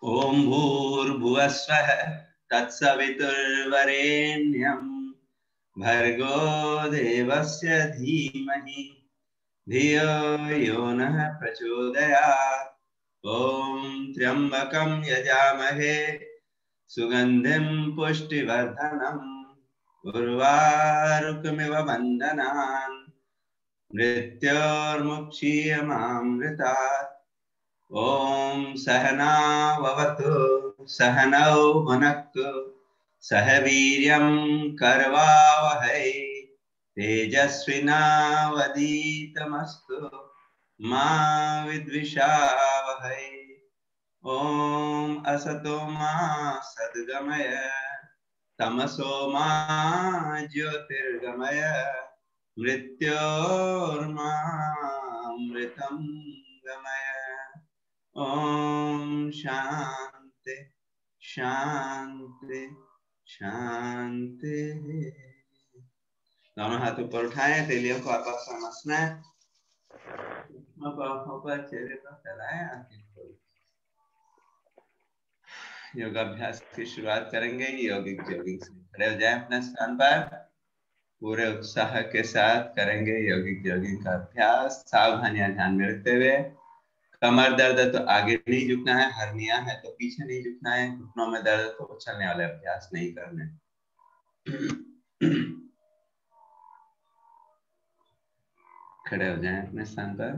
ओम भूर्भुवस्वः तत्सवितुर्वरेण्यं भर्गो देवस्य धीमहि धियो यो नः प्रचोदयात्। ओम त्र्यंबकं यजामहे सुगंधिं पुष्टिवर्धनम् उर्वारुकमिव बन्धनान् मृत्योर्मुक्षीयमामृतात्। ओम सहना भवतु सहनौ भुनक्तु सह वीर्यं करवावहै तेजस्विनावधीतमस्तु मा विद्विषावहै। ओम असतो मा सद्गमय तमसो मा ज्योतिर्गमय मृत्योर्मामृतं गमय। ओम शांति शांति शांति। दोनों हाथ ऊपर उठाएं, तेलियों को आपस में मसना है, ऊपर चेहरे पर फैलाएं। योगाभ्यास की शुरुआत करेंगे। यौगिक जोगिंग से खड़े हो जाएं अपने स्थान पर। पूरे उत्साह के साथ करेंगे यौगिक जोगिंग का अभ्यास, सावधानियां ध्यान में रखते हुए। कमर दर्द है तो आगे नहीं झुकना है, हर्निया है तो पीछे नहीं झुकना है, घुटनों में दर्द है तो उछलने वाले अभ्यास नहीं करने। खड़े हो जाएं अपने स्थान पर।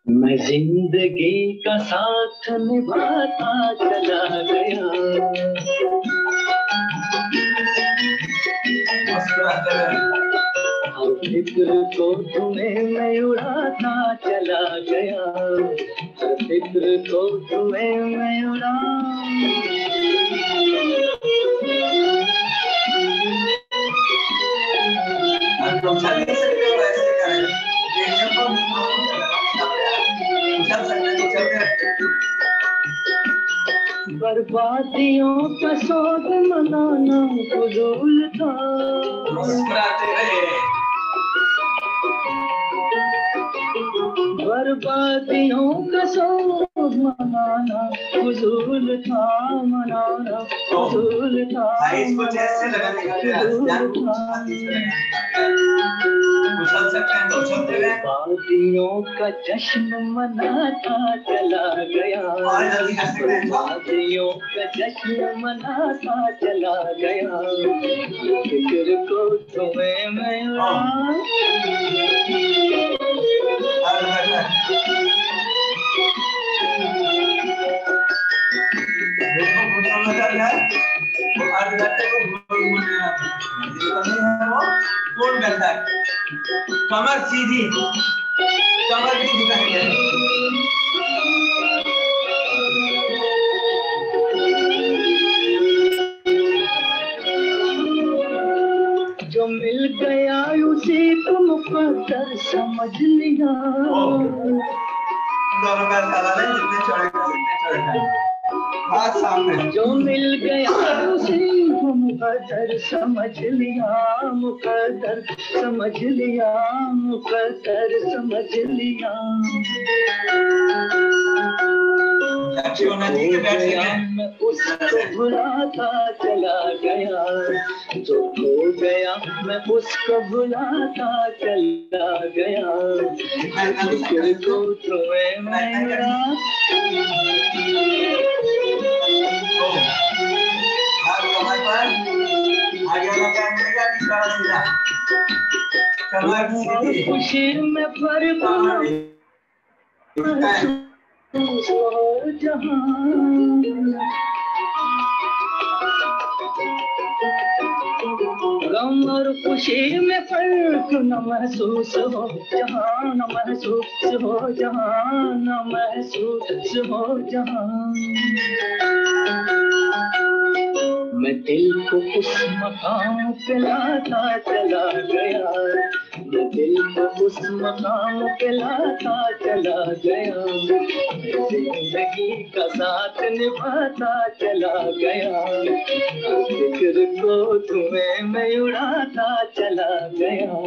मैं जिंदगी का साथ निभाता चला गया, फिक्र को तुम्हें मैं उड़ाता चला गया, फिक्र को तुम्हें मैं उड़ा। बर्बादियों का शोध मनाना फजूल था, बर्बादियों का शोध मनाना फजूल था, मनाना फजूल था, बर्बादियों का जश्न मनाता चला गया, बर्बादियों का जश्न मनाता चला गया, फिक्र को तुम्हें मैं कमर सीधी, कमर की झुकाएंगे। जो मिल गया उसी को मुकद्दर समझ लिया, जो मिल गया उसी को मुकद्दर समझ लिया, मुकद्दर समझ लिया, मुकद्दर समझ लिया। मैं उसको भुलाता चला गया, जो खो गया मैं उसको भुलाता चला गया, फिक्र को तुम्हें मैं खुशी में फर्क जहां, गम और खुशी में फर्क न महसूस हो जहां, न महसूस हो जहां, न महसूस हो जहां। मैं दिल को उस मकाम पे लाता चला गया, दिल को उस मकाम पे लाता चला गया, जिंदगी का साथ निभाता चला गया, फिक्र को धुएं में उड़ाता चला गया।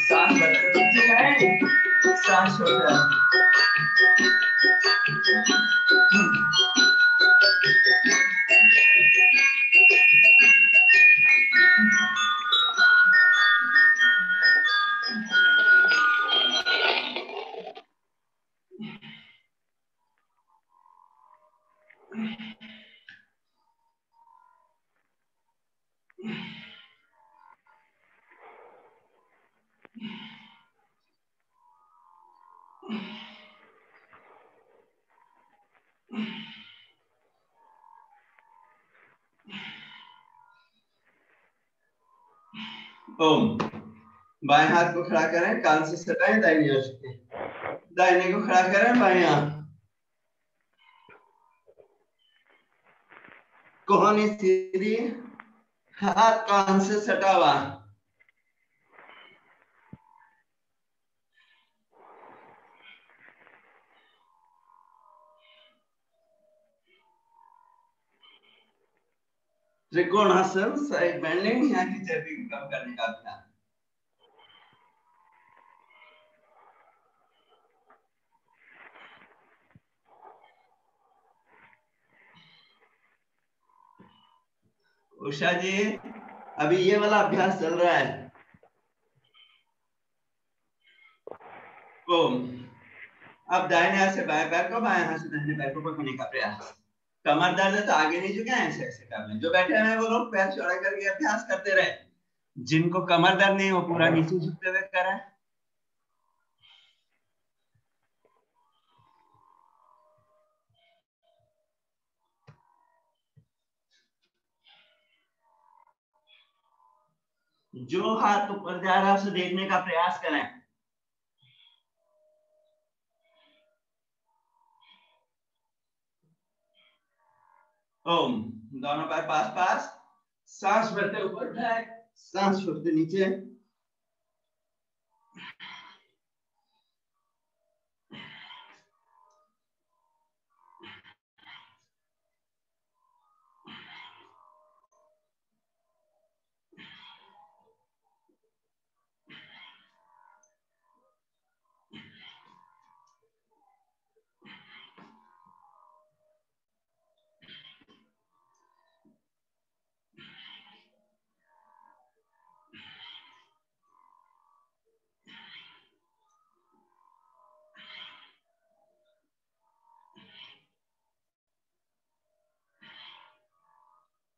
सांस सांस छोड़ ओम। बाएं हाथ को खड़ा करें, कान से सटाएं, दाहिनी ओर से दाहिने को खड़ा करें, बाएं हाथ कोहनी सीधी, हाथ कान से सटा हुआ। त्रिकोणासन, साइड बेंडिंग, यहाँ की चर्बी को कम करने का अभ्यास। उषा जी, अभी ये वाला अभ्यास चल रहा है। ओम। अब दाहिने हाथ से बाएं पैर को, बाएं हाथ से दाहिने पैर को पकड़ने का प्रयास। कमर दर्द है तो आगे नहीं झुके, ऐसे ऐसे कर लें। जो बैठे हैं वो लोग पैर चौड़ा करके अभ्यास करते रहे। जिनको कमर दर्द नहीं, वो पूरा नीचे झुकते हुए करें। जो हाथ ऊपर जा रहा है उसे देखने का प्रयास करें। ओम। दोनों पैर पास पास, सांस भरते ऊपर उठाए, सांस छोड़ते नीचे।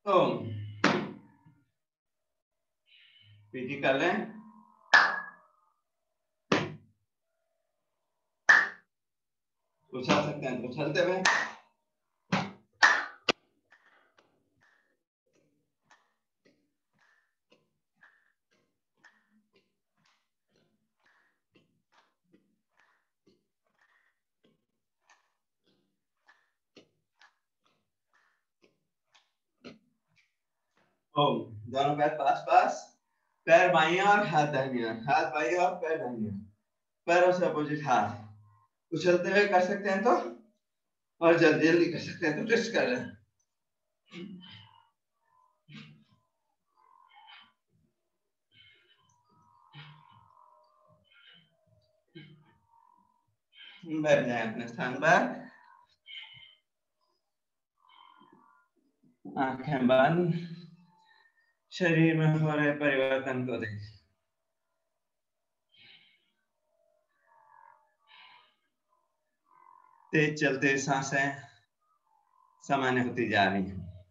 ओम। पीटी कर लें। उछल सकते हैं तो उछलते हुए। ओम। दोनों पैर पास पास, पैर बाईं और हाथ दाहिनी ओर, हाथ बाईं और पैर दाहिनी ओर, पैरों से अपोजिट हाथ। उछलते हुए कर सकते हैं तो, और जल्दी जल्दी कर सकते हैं तो ट्विस्ट कर लें। बैठ जाए अपने स्थान पर, आंखें बंद, शरीर में हो रहे परिवर्तन को देखें। तेज चलते सांसें सामान्य होती जा रही हैं।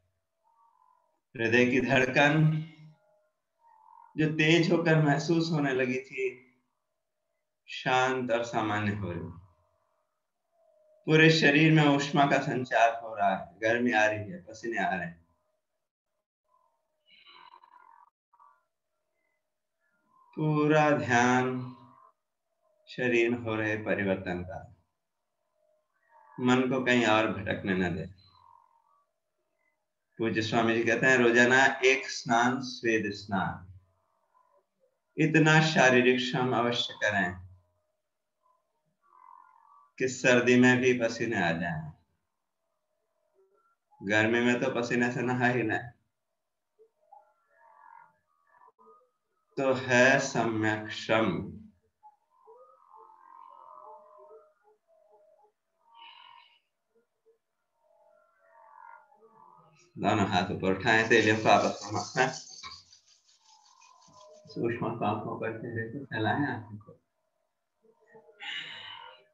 हृदय की धड़कन जो तेज होकर महसूस होने लगी थी, शांत और सामान्य हो रही। पूरे शरीर में ऊष्मा का संचार हो रहा है, गर्मी आ रही है, पसीने आ रहे हैं। पूरा ध्यान शरीर में हो रहे परिवर्तन का, मन को कहीं और भटकने न दे। पूज्य स्वामी जी कहते हैं रोजाना एक स्नान स्वेद स्नान, इतना शारीरिक श्रम अवश्य करें कि सर्दी में भी पसीने आ जाएं। गर्मी में तो पसीने से नहा ही नहीं, तो है सम्यक श्रम। दोनों हाथ ऊपर उठाएं, तेलियों को आपस में मसलें, सूक्ष्म सांसों पर चेहरे को फैलाएं, आंखों को।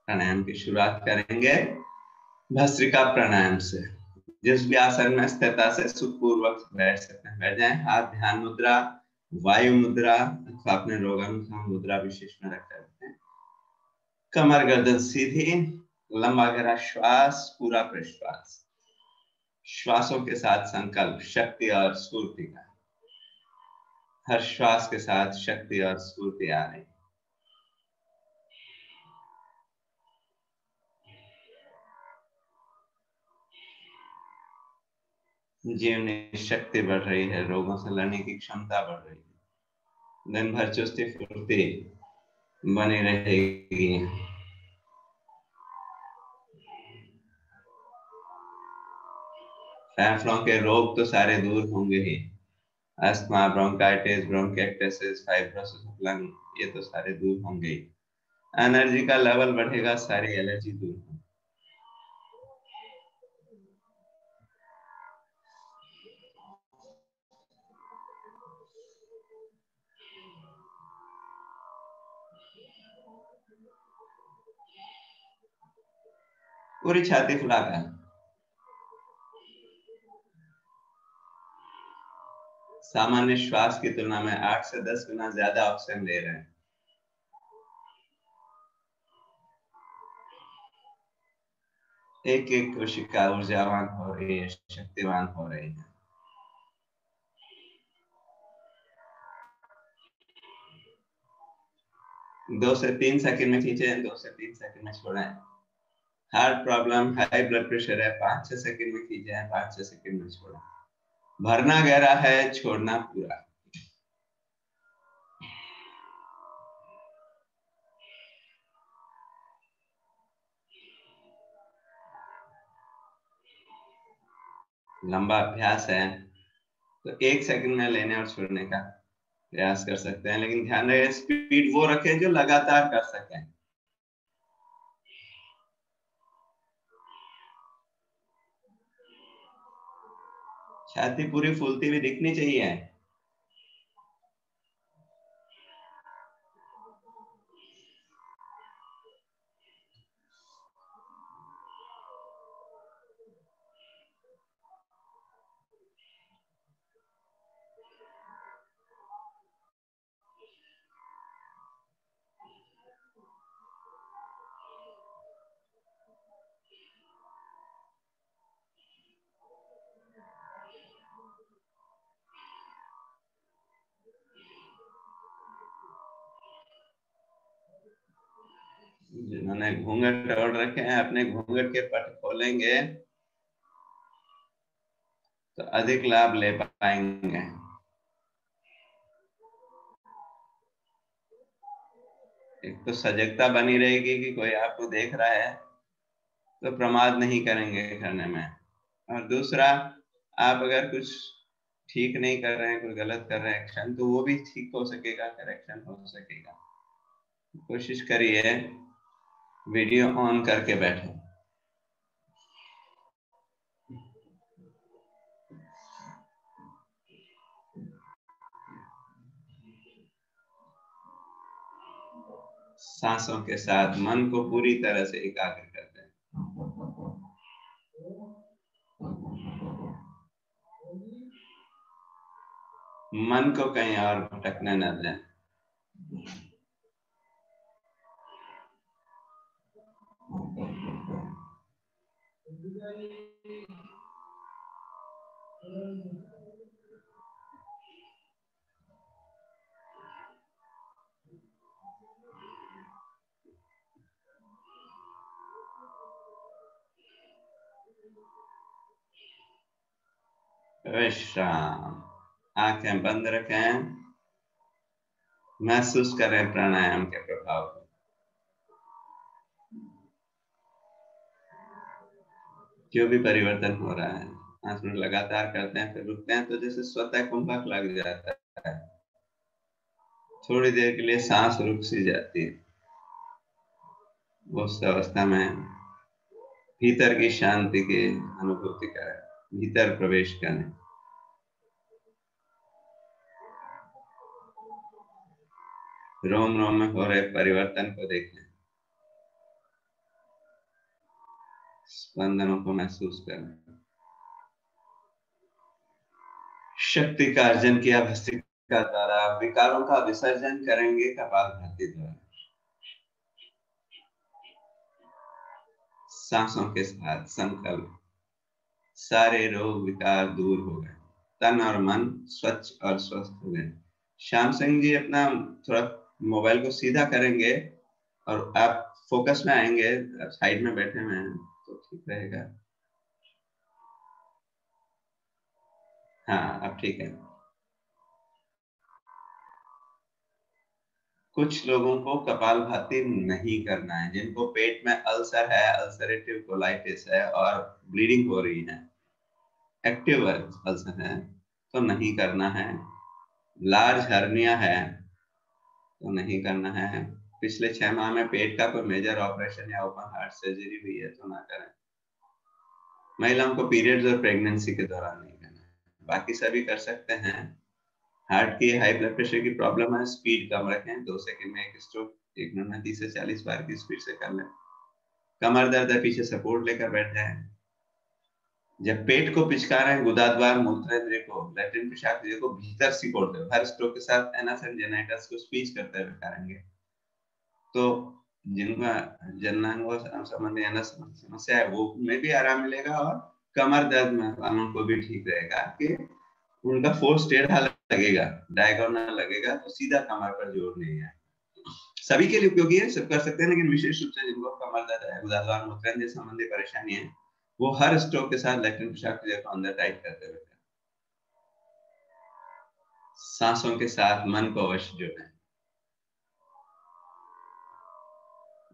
प्राणायाम की शुरुआत करेंगे भस्त्रिका प्राणायाम से। जिस भी आसन में स्थिरता से सुखपूर्वक बैठ सकते हैं बैठ जाएं। हाथ ध्यान मुद्रा, वायु मुद्रा अथवा अपने रोगानुसार मुद्रा विशेष में रख सकते हैं। कमर गर्दन सीधी, लंबा गहरा श्वास, पूरा प्रश्वास। श्वासों के साथ संकल्प शक्ति और स्फूर्ति का। हर श्वास के साथ शक्ति और स्फूर्ति आ रही। जीवनी शक्ति बढ़ रही है, रोगों से लड़ने की क्षमता बढ़ रही है, दिन भर चुस्ती फुर्ती बनी रहेगी। फेफड़ों के रोग तो सारे दूर होंगे ही, asthma, bronchitis, bronchiectasis, fibrosis of lung, ये तो सारे दूर होंगे ही। एनर्जी का लेवल बढ़ेगा, सारी एलर्जी दूर होगी। पूरी छाती फुलाकर सामान्य श्वास की तुलना में 8 से 10 गुना ज्यादा ऑक्सीजन ले रहे हैं। एक एक कोशिका ऊर्जावान हो रही है, शक्तिवान हो रही है। दो से तीन सेकंड में खींचे, 2 से 3 सेकंड में छोड़ें। Heart problem, high blood pressure है, 5-6 सेकंड में खींचे, 5-6 सेकंड में छोड़ें। भरना गहरा है, छोड़ना पूरा। लंबा अभ्यास है तो 1 सेकंड में लेने और छोड़ने का प्रयास कर सकते हैं, लेकिन ध्यान रहे स्पीड वो रखें जो लगातार कर सकें। छाती पूरी फूलती हुई दिखनी चाहिए। जिन्होंने घूंघट ओढ़ रखे हैं अपने घूंघट के पट खोलेंगे तो अधिक लाभ ले पाएंगे। एक तो सजगता बनी रहेगी कि कोई आपको देख रहा है तो प्रमाद नहीं करेंगे करने में, और दूसरा आप अगर कुछ ठीक नहीं कर रहे हैं, कुछ गलत कर रहे हैं एक्शन, तो वो भी ठीक हो सकेगा, करेक्शन हो सकेगा। कोशिश करिए वीडियो ऑन करके बैठे। सांसों के साथ मन को पूरी तरह से एकाग्र करते हैं। मन को कहीं और भटकने न दें। विश्राम। आंखें बंद रखें, महसूस करें प्राणायाम के प्रभाव को। जो भी परिवर्तन हो रहा है 5 मिनट लगातार करते हैं, फिर रुकते हैं तो जैसे स्वतः कुंभक लग जाता है, थोड़ी देर के लिए सांस रुक सी जाती है। उस अवस्था में भीतर की शांति की अनुभूति करें, भीतर प्रवेश करें। रोम रोम में हो रहे परिवर्तन को देखें, स्पंदनों को महसूस करें। शक्ति का अर्जन किया भस्त्रिका द्वारा, विकारों का विसर्जन करेंगे कपालभाति द्वारा। सांसों के साथ संकल्प, सारे रोग विकार दूर हो गए, तन और मन स्वच्छ और स्वस्थ हो गए। श्याम सिंह जी अपना थोड़ा मोबाइल को सीधा करेंगे और आप फोकस में आएंगे, आप साइड में बैठे हुए हैं तो ठीक रहेगा। हाँ अब ठीक है। कुछ लोगों को कपालभाति नहीं करना है, जिनको पेट में अल्सर है, अल्सरेटिव कोलाइटिस है और ब्लीडिंग हो रही है, एक्टिव अल्सर है तो नहीं करना है। लार्ज हर्निया है तो नहीं करना है। पिछले 6 माह में पेट का कोई मेजर ऑपरेशन या ओपन हार्ट सर्जरी हुई है तो ना करें। महिलाओं को पीरियड्स और प्रेगनेंसी के दौरान नहीं करना है, बाकी सभी कर सकते हैं। हार्ट की, हाई ब्लड प्रेशर की प्रॉब्लम है, स्पीड कम रखें, 2 सेकंड में एक स्ट्रोक 1 मिनट में 30 से 40 बार की स्पीड से कर लें। कमर दर्द है, पीछे सपोर्ट लेकर बैठ जाएं। जब पेट को पिचका रहे हैं, गुदाद्वार मूत्रेंद्रिय को, लैट्रिन पेशाब को भीतर सिकोड़ते हुए, हर स्ट्रोक के साथ एनस एंड जेनाइटस को स्क्वीज करते हुए करेंगे। तो जिनका जननांगों संबंधी एनस समस्या है वो में भी आराम मिलेगा और कमर दर्द में वालों को भी ठीक रहेगा कि उनका फोर्स टेढ़ा लगेगा, डायगोनल लगेगा तो सीधा कमर पर जोर नहीं है। सभी के लिए उपयोगी है, सब कर सकते हैं, लेकिन विशेष रूप से जिनको कमर दर्द है, गुदाद्वार मूत्राशय संबंधी परेशानी है, वो हर स्ट्रोक के साथ लैट्रिन पेशाब को अंदर टाइट करते हुए सांसों के साथ मन को अवश्य जोड़ें।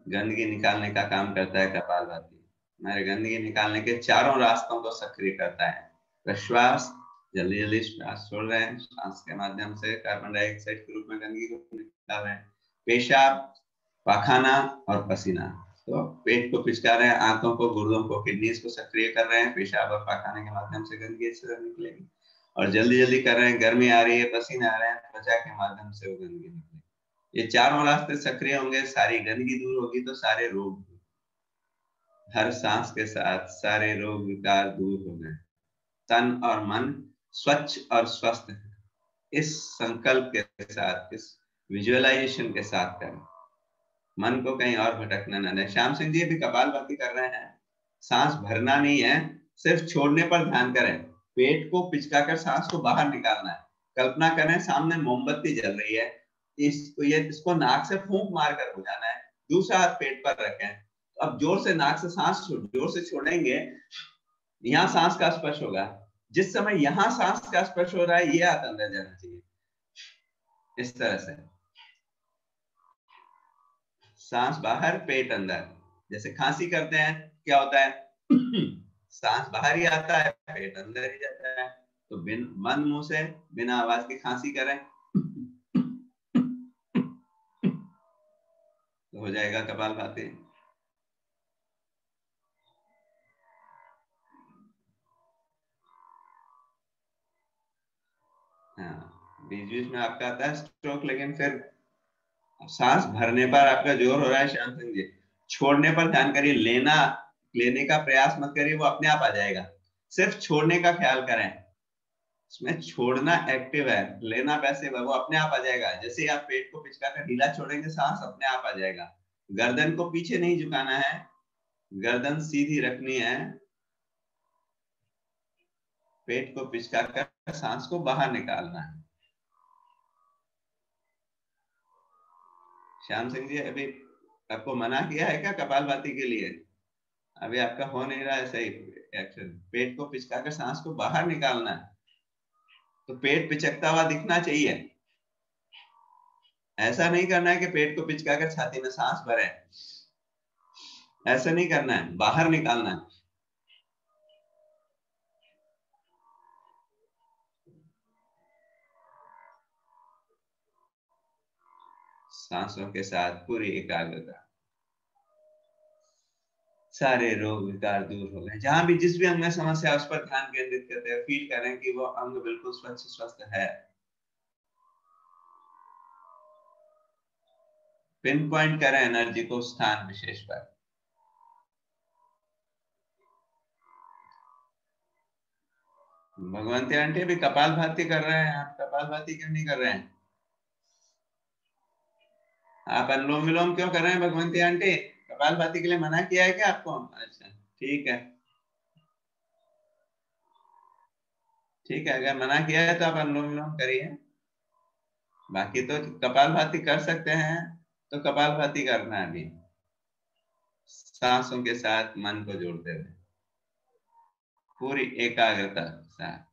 गंदगी निकालने का काम करता है कपालभाति। हमारे गंदगी निकालने के चारों रास्तों को सक्रिय करता है। प्रश्वास, जल्दी जल्दी श्वास छोड़ रहे हैं, श्वास के माध्यम से कार्बन डाइऑक्साइड के रूप में गंदगी को निकाल रहे हैं। पेशाब, पाखाना और पसीना, तो पेट को पिचका रहे हैं, आंतों को, गुर्दों को, किडनीज को सक्रिय कर रहे हैं। पेशाब और पाखाने के माध्यम से गंदगी निकलेगी और जल्दी जल्दी कर रहे हैं, गर्मी आ रही है, पसीना आ रहे हैं, त्वचा के माध्यम से वो गंदगी निकलेगी। ये चारों रास्ते सक्रिय होंगे, सारी गंदगी दूर होगी तो सारे रोग, हर सांस के साथ सारे रोग विकार दूर हो गए, तन और मन स्वच्छ और स्वस्थ है। इस संकल्प के साथ, इस विजुअलाइजेशन के साथ करें, मन को कहीं और भटकने न दें। श्याम सिंह जी भी कपालभाति कर रहे हैं, सांस भरना नहीं है, सिर्फ छोड़ने पर ध्यान करें। पेट को पिचकाकर सांस को बाहर निकालना है। कल्पना करें सामने मोमबत्ती जल रही है, इसको नाक से फूंक मारकर बुझाना है। दूसरा हाथ पेट पर रखें, तो अब जोर से नाक से सांस जोर से छोड़ेंगे, यहाँ सांस का स्पर्श होगा। जिस समय यहाँ सांस का स्पर्श हो रहा है, ये हाथ अंदर जाना चाहिए। इस तरह से सांस बाहर, पेट अंदर। जैसे खांसी करते हैं, क्या होता है सांस बाहर ही आता है, पेट अंदर ही जाता है। तो मन मुंह से बिना आवाज के खांसी करें तो हो जाएगा कपालभाति। हाँ, बीच बीच में आपका आता है स्ट्रोक, लेकिन फिर सांस भरने पर आपका जोर हो रहा है श्याम सिंह जी, छोड़ने पर ध्यान करिए। लेने का प्रयास मत करिए, वो अपने आप आ जाएगा। सिर्फ छोड़ने का ख्याल करें, इसमें छोड़ना एक्टिव है, लेना पैसिव है, वो अपने आप आ जाएगा। जैसे ही आप पेट को पिचकाकर ढीला छोड़ेंगे, सांस अपने आप आ जाएगा। गर्दन को पीछे नहीं झुकाना है, गर्दन सीधी रखनी है। पेट को पिचकाकर सांस को बाहर निकालना है। श्याम सिंह जी, अभी आपको मना किया है क्या कपालभाति के लिए? अभी आपका हो नहीं रहा है सही एक्शन। पेट को पिचकाकर सांस को बाहर निकालना है, तो पेट पिचकता हुआ दिखना चाहिए। ऐसा नहीं करना है कि पेट को पिचका कर छाती में सांस भरे, ऐसा नहीं करना है, बाहर निकालना है। सांसों के साथ पूरी एकाग्रता, सारे रोग विकार दूर हो गए। जहां भी जिस भी अंग में समस्या उस पर ध्यान केंद्रित करते हैं, फील करें कि वो अंग बिल्कुल स्वच्छ स्वस्थ है। पिन पॉइंट करें एनर्जी को स्थान विशेष पर। भगवंती आंटी भी कपालभाति कर रहे हैं, आप कपालभाति क्यों नहीं कर रहे हैं? आप अनुलोम विलोम क्यों कर रहे हैं भगवंती आंटी? कपालभाति के लिए मना किया है क्या आपको? अच्छा ठीक है, ठीक है, अगर मना किया है तो आप अनुलोम विलोम करिए। बाकी तो कपालभाति कर सकते हैं, तो कपालभाति करना है अभी, सांसों के साथ मन को जोड़ते हुए पूरी एकाग्रता के साथ।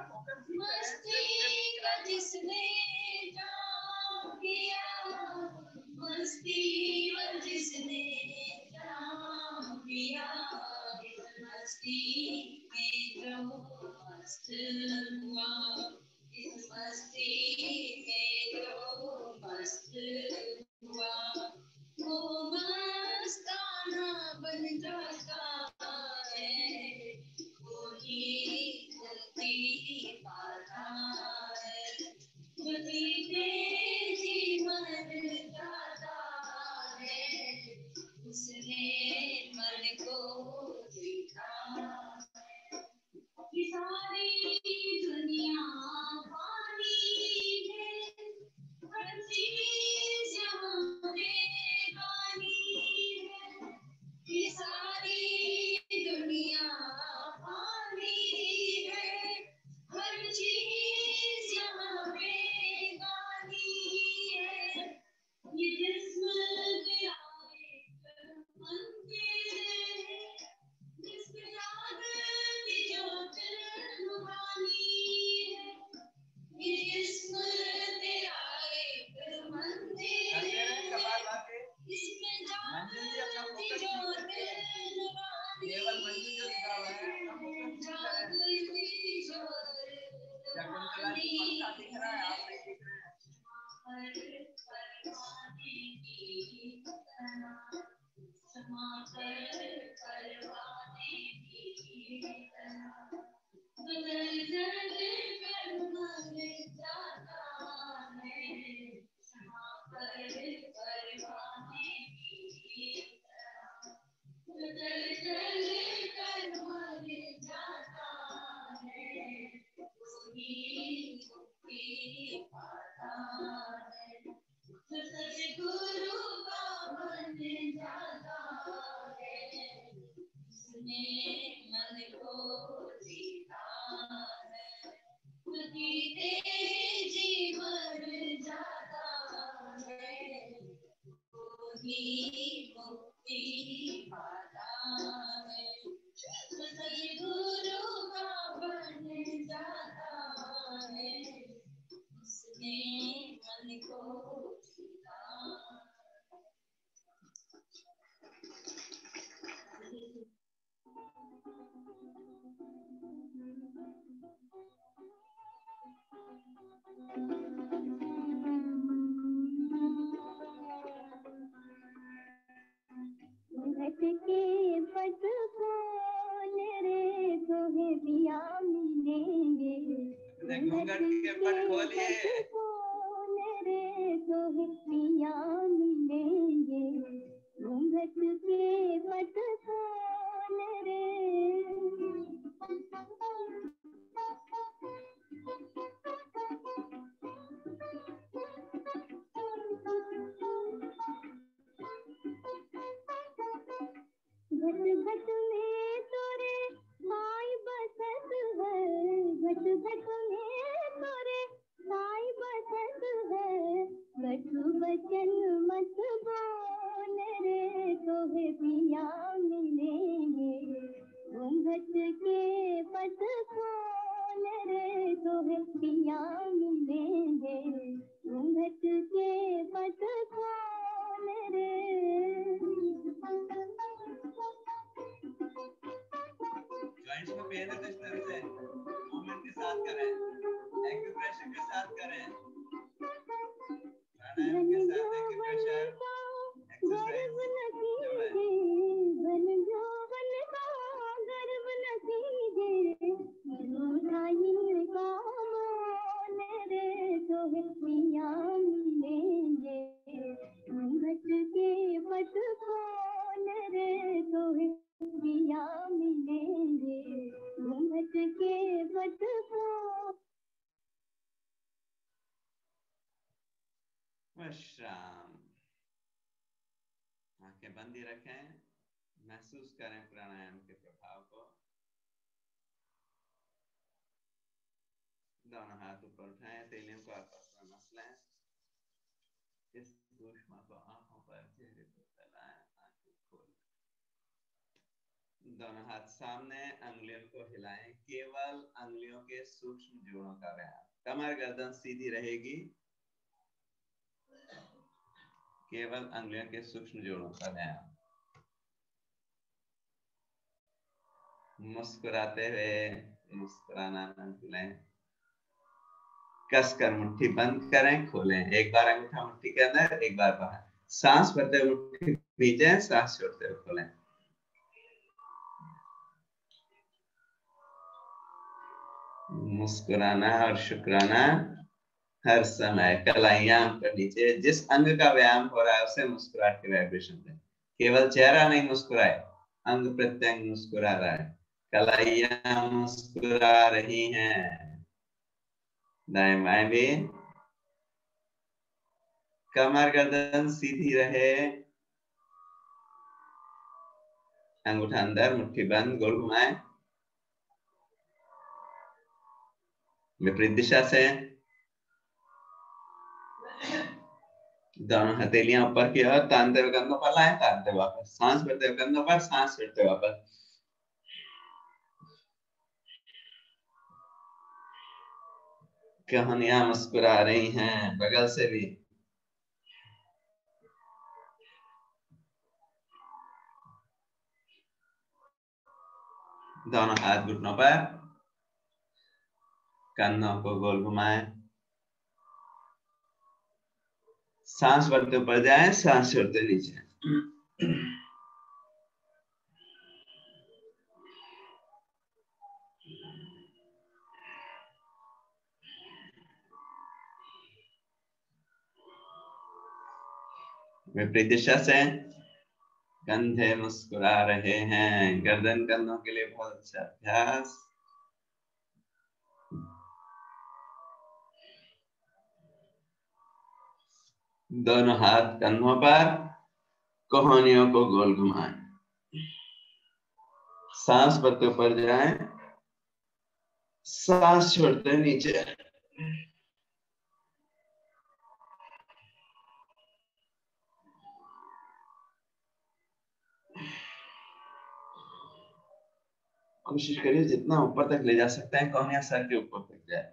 मस्ती का जिसने जाम किया, मस्ती का जिसने जाम किया, मस्ती में जो मस्त हुआ, इस मस्ती में जो मस्त हुआ, वो मस्ताना बन जाता है, वो ही मुक्ति पाता है, मुक्ति तेजी मर जाता है, उसने मन को जीता है। ये सारी दुनिया पानी है, हर चीज यहाँ बेगानी है, ये सारी दुनिया पानी है, हर चीज यहाँ बेगानी है, ये जिस्म तेरा एक मंदिर है, जिसमें याद की ज्योत रुहानी है, ये जिस्म तेरा एक मंदिर है, इसमें याद की ज्योत रुहानी है, याद की ज्योत रुहानी पर परवाने की तरह, क्षमा कर परवाने की तरह, बदल कर मर जाता है, क्षमा कर परवाने की तरह, बदल कर मर जाता है, वही मुक्ति पाता है, जो सद्गुरु का बन जाता है, उसने मन को जीता है, मुक्ति तेजी मर जाता है, वही मुक्ति पाता है, जो सद्गुरु का बन जाता है, उसने मन को जीता है। घट के पट कौन रे तुम्हें पिया मिलेंगे, घूंघट के पट खोलिए, कौन रे तुम्हें पिया मिलेंगे, घूंघट के पट कौन रे, घट घट में तोरे साई बसत है, घट घट में तोरे साई बसत है, कछु बचन मत बोल रे तोहे पिया मिलेंगे, घूंघट के पट खोल रे तोहे पिया मिलेंगे, घूंघट के पट खोल रे। जॉइंट्स को पहले तो इस तरह से मूवमेंट के साथ करें, एक्यूप्रेशर के साथ करें, प्राणायाम के साथ एक्यूप्रेशर एक्सरसाइज विश्राम। आंखें बंद ही रखें, महसूस करें प्राणायाम के प्रभाव को। दोनों हाथ ऊपर उठाएं, तेलियों को आपस में मसलें, इस ऊष्मा को आंखों पर, चेहरे पर फैलाएं, आंखें खोल। दोनों हाथ सामने, अंगुलियों को हिलाएं, केवल अंगुलियों के सूक्ष्म जोड़ों का व्यायाम। कमर गर्दन सीधी रहेगी, केवल अंगुलियों के सूक्ष्म जोड़ों का व्यायाम। मुस्कुराते हुए, मुस्कुराना न भूलें। कसकर मुट्ठी बंद करें, खोलें। एक बार अंगूठा मुट्ठी के अंदर, एक बार बाहर। सांस भरते हुए मुट्ठी भींचे, सांस छोड़ते हुए खोलें। मुस्कुराना और शुक्राना हर समय। कलाइयां पर नीचे, जिस अंग का व्यायाम हो रहा है उसे मुस्कुराहट के वाइब्रेशन दें। केवल चेहरा नहीं मुस्कुराए, अंग प्रत्यंग मुस्कुरा रहा है। कलाइयां मुस्कुरा रही हैं। दाएं बाएं भी। कमर गर्दन सीधी रहे, अंगूठा अंदर, मुट्ठी बंद, गोल घुमाए। विपरीत दिशा से दोनों हथेलियां ऊपर की ओर, तानते हुए कंधों पर लाएं, तानते वापस। सांस भरते हुए कंधों पर, सांस छोड़ते वापस। कहानियां मुस्कुरा रही हैं, बगल से भी। दोनों हाथ घुटनों पर, कंधों को गोल घुमाएं। सांस भरते ऊपर जाए, सांस छोड़ते नीचे। विपरीत दिशा से कंधे मुस्कुरा रहे हैं। गर्दन कंधों के लिए बहुत अच्छा अभ्यास। दोनों हाथ कंधों पर, कोहनियों को गोल घुमाएं। सांस भरते ऊपर जाएं, सांस छोड़ते नीचे। कोशिश करिए जितना ऊपर तक ले जा सकते हैं, कोहनियां सर के ऊपर तक जाए।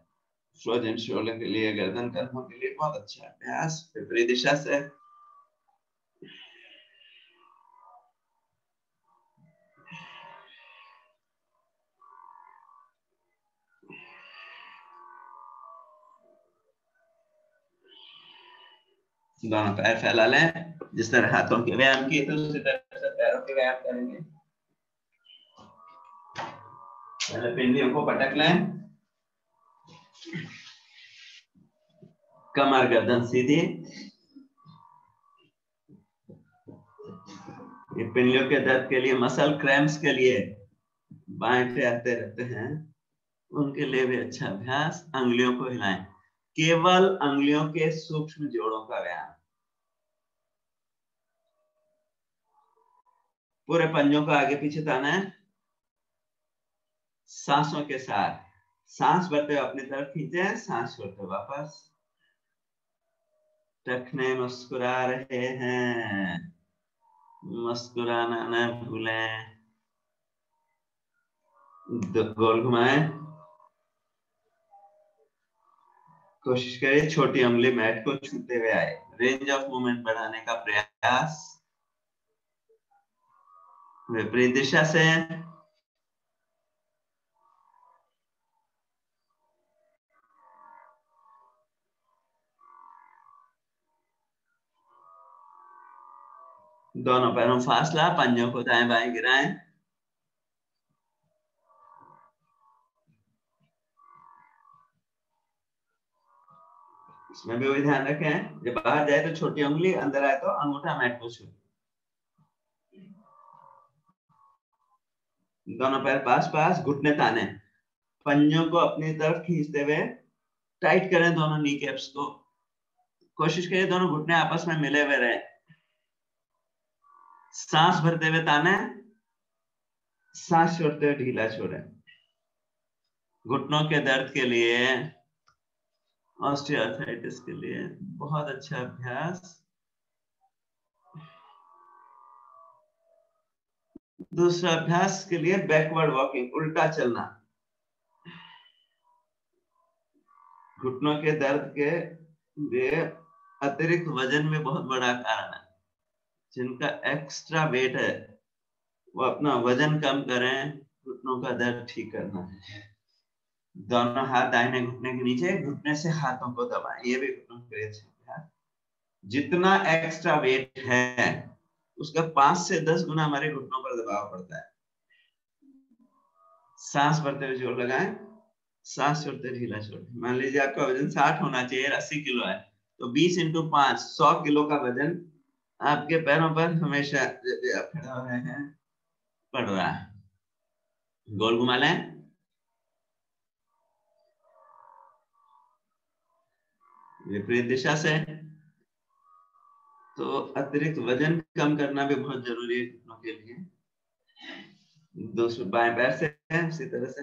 फ्रोजन शोल्डर के लिए, गर्दन कंधों के लिए बहुत अच्छा अभ्यास। विपरीत दिशा से दोनों पैर फैला लें। जिस तरह हाथों के व्यायाम किए तो उसी तरह से पैरों के व्यायाम करेंगे। पहले पिंडियों को पटक लें, कमर गर्दन सीधी। ये पिंडियों के दर्द के लिए, मसल क्रैम्प्स के लिए बाएं पे आते रहते हैं, उनके लिए भी अच्छा अभ्यास। अंगुलियों को हिलाएं, केवल अंगुलियों के सूक्ष्म जोड़ों का व्यायाम। पूरे पंजों को आगे पीछे ताना है, सांसों के साथ। सांस भरते हुए अपनी तरफ खींचे, सांस छोड़ते वापस। टखने मुस्कुरा रहे हैं, मुस्कुराना न भूलें। गोल घुमाए। कोशिश करिए छोटी उंगली मैट को छूते हुए आए। रेंज ऑफ मूवमेंट बढ़ाने का प्रयास। विपरीत दिशा से दोनों पैरों फासला, पंजों को दाएं बाएं गिराएं। इसमें भी ध्यान रखें, जब बाहर जाए तो छोटी उंगली, अंदर आए तो अंगूठा मैट को छू। दोनों पैर पास पास, घुटने ताने। पंजों को अपनी तरफ खींचते हुए टाइट करें दोनों नी कैप्स को। कोशिश करिए दोनों घुटने आपस में मिले हुए रहे। सांस भरते हुए ताने, सांस छोड़ते हुए ढीला छोड़े। घुटनों के दर्द के लिए, ऑस्टियोआर्थराइटिस के लिए बहुत अच्छा अभ्यास। दूसरा अभ्यास के लिए बैकवर्ड वॉकिंग, उल्टा चलना। घुटनों के दर्द के लिए अतिरिक्त वजन में बहुत बड़ा कारण है। जिनका एक्स्ट्रा वेट है वो अपना वजन कम करें, घुटनों का दर्द ठीक करना है। दोनों हाथ दाहिने घुटने के नीचे, घुटने से हाथों को दबाएं, ये भी घुटनों के लिए है। जितना एक्स्ट्रा वेट है उसका 5 से 10 गुना हमारे घुटनों पर दबाव पड़ता है। सांस भरते हुए जोर लगाएं, सांस छोड़ते ढीला छोड़ें। मान लीजिए आपका वजन 60 होना चाहिए, 80 किलो है, तो 20 इंटू 5 100 किलो का वजन आपके पैरों पर हमेशा आप खड़े हो रहे हैं पड़ रहा है। गोल घुमा लें, विपरीत दिशा से। तो अतिरिक्त वजन कम करना भी बहुत जरूरी है घुटनों के लिए। दूसरे बाएं पैर से इसी तरह से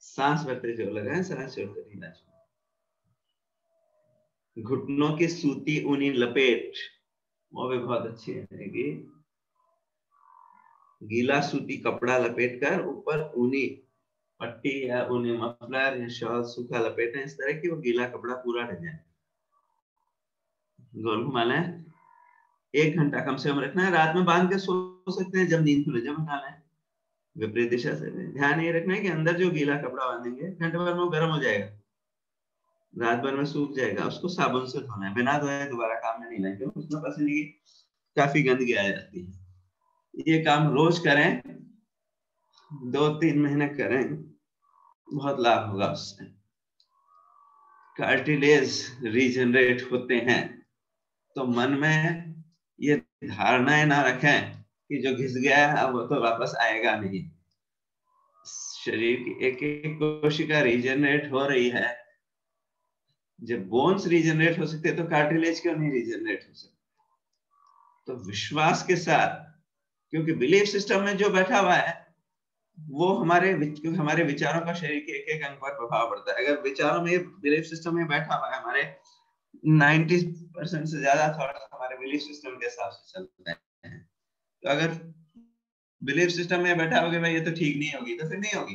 सांस भरते जोर लगाएं, सांस छोड़ते ढीला छोड़ें। घुटनों की सूती ऊनी लपेट वो भी बहुत अच्छी रहेगी। गीला सूती कपड़ा लपेट कर ऊपर ऊनी पट्टी या ऊनी मफलर या शॉल सूखा लपेटें इस तरह की वो गीला कपड़ा पूरा ढक जाए। गोल घुमा लें। 1 घंटा कम से कम रखना है। रात में बांध के सो सकते हैं, जब नींद खुले जब हटाना है। विपरीत दिशा से ध्यान ये रखना है कि अंदर जो गीला कपड़ा बांधेंगे घंटे भर में वो गर्म हो जाएगा, रात भर में सूख जाएगा। उसको साबुन से धोना है, बिना धोए दोबारा काम में नहीं लाएंगे, उसमें पसीने की काफी गंदगी आ जाती है। ये काम रोज करें, 2-3 महीने करें, बहुत लाभ होगा उससे। कार्टिलेज रीजनरेट होते हैं, तो मन में ये धारणाएं ना रखें कि जो घिस गया है अब वो तो वापस आएगा नहीं। शरीर की एक एक कोशिका रीजनरेट हो रही है। जब बोन्स रीजनरेट हो सकते हैं तो कार्टिलेज क्यों नहीं रीजनरेट हो सकते? तो विश्वास के साथ, क्योंकि बिलीफ सिस्टम में जो बैठा हुआ है वो क्योंकि हमारे विचारों का शरीर के एक एक अंग पर प्रभाव पड़ता है। अगर विचारों में बिलीफ सिस्टम में बैठा हुआ है, हमारे 90% से ज्यादा थॉट्स हमारे बिलीफ सिस्टम के हिसाब से चलते हैं। तो अगर बिलीफ सिस्टम में बैठा होगा भाई ये तो ठीक नहीं होगी, तो फिर नहीं होगी,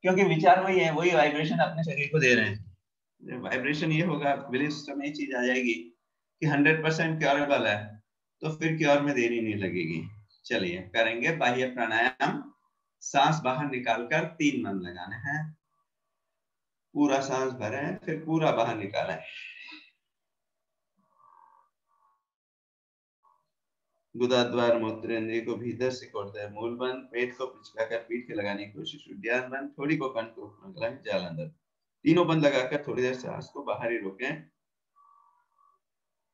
क्योंकि विचार वही है, वही वाइब्रेशन अपने शरीर को दे रहे हैं। वाइब्रेशन ये होगा, बिलीफ सिस्टम में ये चीज आ जाएगी कि 100% क्योरेबल है, तो फिर क्योर में देरी नहीं लगेगी। चलिए करेंगे बाह्य प्राणायाम। सांस बाहर निकालकर 3 मन लगाने हैं। पूरा सांस भरें, फिर पूरा बाहर निकालें। गुदाद्वार मूत्रेंद्रिय को भीतर सिकोड़ते हैं। मूल बंद, पेट को पिचकाकर पीठ के लगाने की कोशिश। उद्यान बंद, थोड़ी को कंठ को लगाएं, जालंधर। तीनों बंद लगाकर थोड़ी देर सांस को बाहर ही रोकें।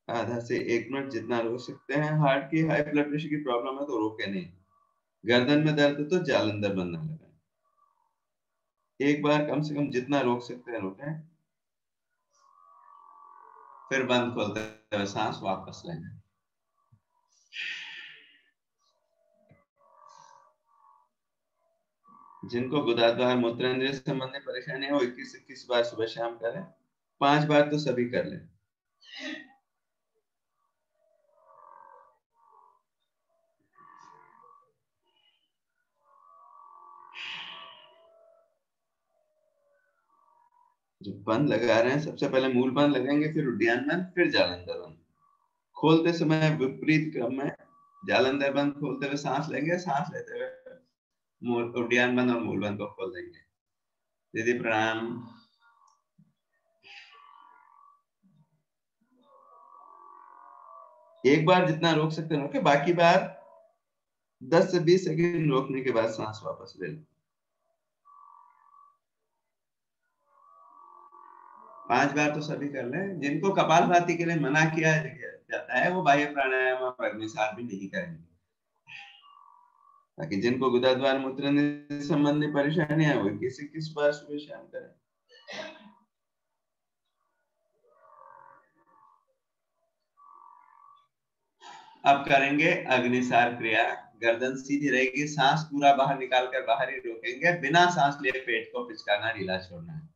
आधा से 1 मिनट जितना रोक सकते हैं। हार्ट की हाई ब्लड प्रेशर की प्रॉब्लम है तो रोके नहीं। गर्दन में दर्द तो जालंधर बंद ना लगाएं। एक बार कम से कम जितना रोक सकते हैं रोकें, फिर बंद खोलते हुए सांस वापस लेना। जिनको गुदाद्वार मूत्रांद्र संबंधी परेशानी है वो 21-21 बार सुबह शाम करें। 5 बार तो सभी कर लें। जो बंद लगा रहे हैं सबसे पहले मूल बंद लगाएंगे, फिर उद्यान बंद, फिर जालंधर बंद। खोलते समय विपरीत क्रम में जालंधर बंद खोलते हुए सांस लेंगे, सांस लेते हुए उद्यान बंद और मूल बंद को खोल देंगे। दीदी प्रणाम। एक बार जितना रोक सकते हैं रोके, बाकी बार 10 से 20 सेकंड रोकने के बाद सांस वापस ले लो। 5 बार तो सभी कर लें। जिनको कपालभाति के लिए मना किया जाता है वो बाह्य प्राणायाम और अग्निसार भी नहीं करेंगे, ताकि जिनको गुदाद्वार मूत्र संबंधी परेशानी है वो किस बार सुबह शाम करें। अब करेंगे अग्निसार क्रिया। गर्दन सीधी रहेगी, सांस पूरा बाहर निकालकर बाहर ही रोकेंगे। बिना सांस लिए पेट को पिचकाना, ढीला छोड़ना है।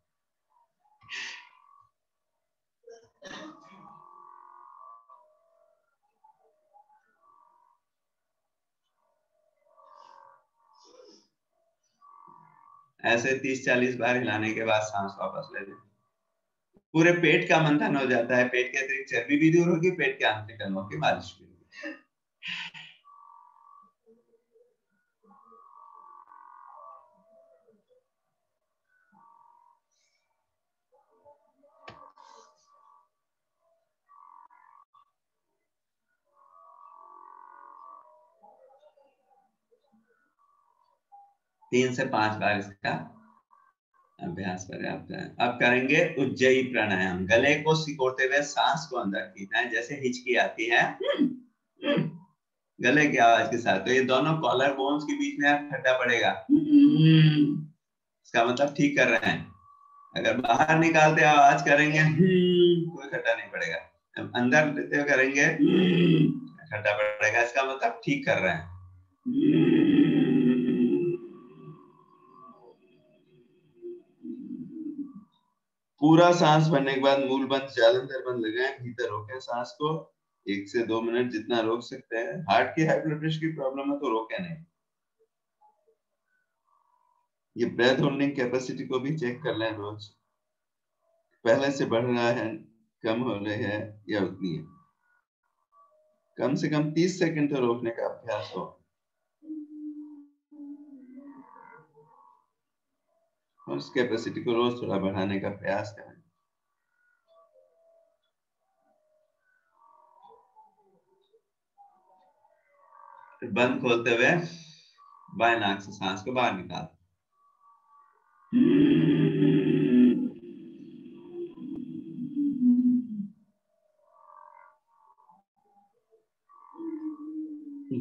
ऐसे 30-40 बार हिलाने के बाद सांस वापस ले लें। पूरे पेट का मंथन हो जाता है, पेट के अतिरिक्त चर्बी भी दूर होगी, पेट के आंतरिक अंगों की मालिश भी होगी। 3 से 5 बार इसका अभ्यास पर्याप्त है। अब करेंगे उज्जयी प्राणायाम। गले को सिकोड़ते हुए सांस को अंदर खींचना है, जैसे हिचकी आती है गले की आवाज के साथ, तो ये दोनों कॉलर बोन्स के बीच में खड्डा पड़ेगा, इसका मतलब ठीक कर रहे हैं। अगर बाहर निकालते आवाज करेंगे कोई खड्डा नहीं पड़ेगा, अंदर लेते हुए करेंगे खड्डा पड़ेगा, इसका मतलब ठीक कर रहे हैं। पूरा सांस भरने के बाद मूल बंद जालंधर बंद लगाएं, भीतर रोकें सांस को 1 से 2 मिनट जितना रोक सकते हैं। हार्ट की हाई ब्लड प्रेशर की प्रॉब्लम है तो रोके नहीं। ये ब्रेथ होल्डिंग कैपेसिटी को भी चेक कर लें रोज, पहले से बढ़ रहा है, कम हो रही है या उतनी है। कम से कम 30 सेकंड तो रोकने का अभ्यास हो, और उस कैपेसिटी को रोज थोड़ा बढ़ाने का प्रयास करें। बंद खोलते हुए बाएं नाक से सांस को बाहर निकाल।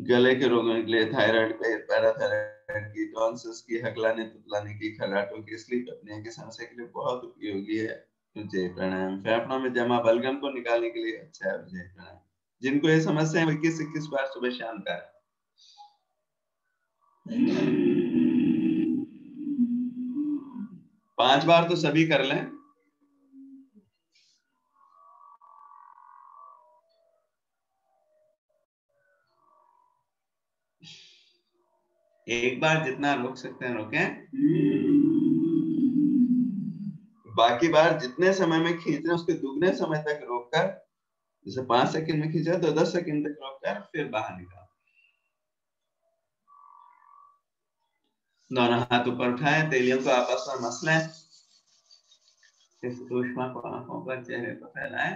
गले के रोगों के लिए थायराइड पे पैराथायराइड की, टॉन्सिल्स की, हकलाने पुतलाने की, खर्राटों की, स्लीप अपने की समस्या के लिए बहुत उपयोगी है उज्जयी प्राणायाम। फेफड़ों में जमा बलगम को निकालने के लिए अच्छा है उज्जयी प्राणायाम। जिनको ये समस्या है 21-21 बार सुबह शाम का 5 बार तो सभी कर लें। एक बार जितना रोक सकते हैं रोकें, बाकी बार जितने समय में खींच रहे हैं उसके दुगने समय तक रोककर, जैसे 5 सेकंड में खींचा तो 10 सेकंड तक रोककर फिर बाहर निकाल। दोनों हाथ ऊपर उठाएं, तेलियों को आपस में मस लें, इस ऊष्मा को आंखों पर, चेहरे पर फैलाएं।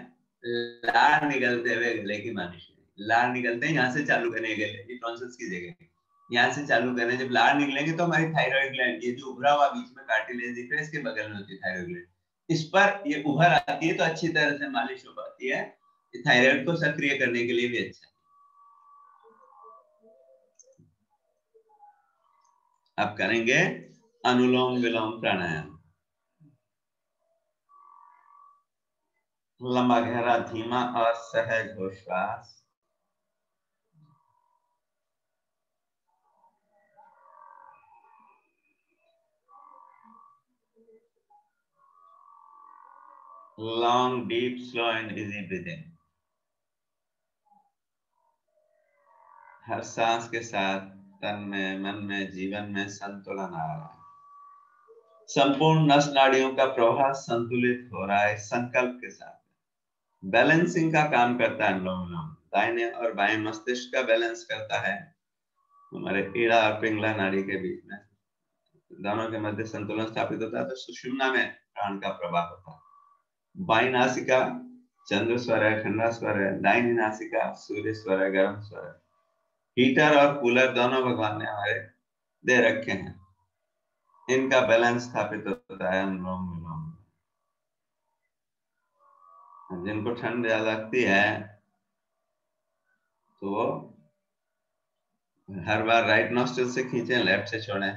लार निकलते हुए गले की मालिश। लार निकलते हैं यहाँ से चालू करने के लिए, टॉन्सिल्स की जगह यहाँ से चालू करें। जब लार निकलेंगे तो हमारी थायराइड ग्लैंड, ये जो उभरा हुआ बीच में कार्टिलेज दिख रहा है, इसके बगल में होती है थायराइड ग्लैंड, इस पर ये उभर आती है तो अच्छी तरह से मालिश हो पाती है। थायराइड को सक्रिय करने के लिए भी अच्छा है। अब करेंगे अनुलोम विलोम प्राणायाम। लंबा गहरा धीमा और सहज हो श्वास। Long deep slow and easy breathing. हर सांस के साथ तन में, मन में, जीवन में संतुलन आ रहा है। संपूर्ण नस नाड़ियों का प्रवाह संतुलित हो रहा है संकल्प के साथ। बैलेंसिंग का काम करता है अनुलोम विलोम। दाहिने और बाएं मस्तिष्क का बैलेंस करता है, हमारे ईड़ा और पिंगला नाड़ी के बीच में दोनों के मध्य संतुलन स्थापित होता है, तो सुषुम्ना में प्राण का प्रवाह होता है। बाईं नासिका चंद्र स्वर है, खंडा स्वर है। दाहिनी नासिका सूर्य स्वर है, गर्म स्वर है। हीटर और कूलर दोनों भगवान ने हमारे दे रखे हैं, इनका बैलेंस स्थापित होता है अनुलोम विलोम। जिनको ठंड ज्यादा लगती है तो हर बार राइट नॉस्ट्रिल से खींचें, लेफ्ट से छोड़ें।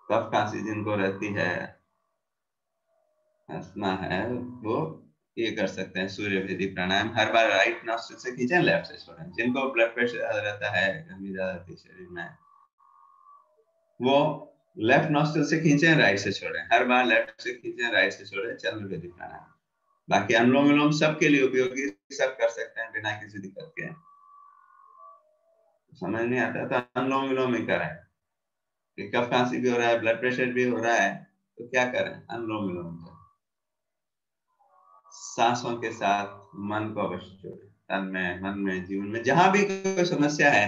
कफ खांसी जिनको रहती है, अस्थमा है, वो ये कर सकते हैं सूर्य भेदी प्राणायाम। हर बार राइट नॉस्ट्रिल से खींचें, लेफ्ट से छोड़ें। जिनको ब्लड प्रेशर ज्यादा रहता है, गर्मी ज्यादा रहती है शरीर में, वो लेफ्ट नॉस्ट्रिल से खींचें, राइट से छोड़ें। हर बार लेफ्ट से खींचें, राइट से छोड़ें। चंद्र भेदी प्राणायाम। बाकी अनुलोम विलोम सबके लिए उपयोगी, सब कर सकते हैं बिना किसी दिक्कत के। समझ नहीं आता तो अनुलोम विलोम ही करें। कफ खांसी भी हो रहा है, ब्लड प्रेशर भी हो रहा है, तो क्या करें? अनुलोम विलोम करें। सांसों के साथ मन को अवश्य जोड़ें, तन में, मन में, जीवन में जहां भी कोई समस्या है,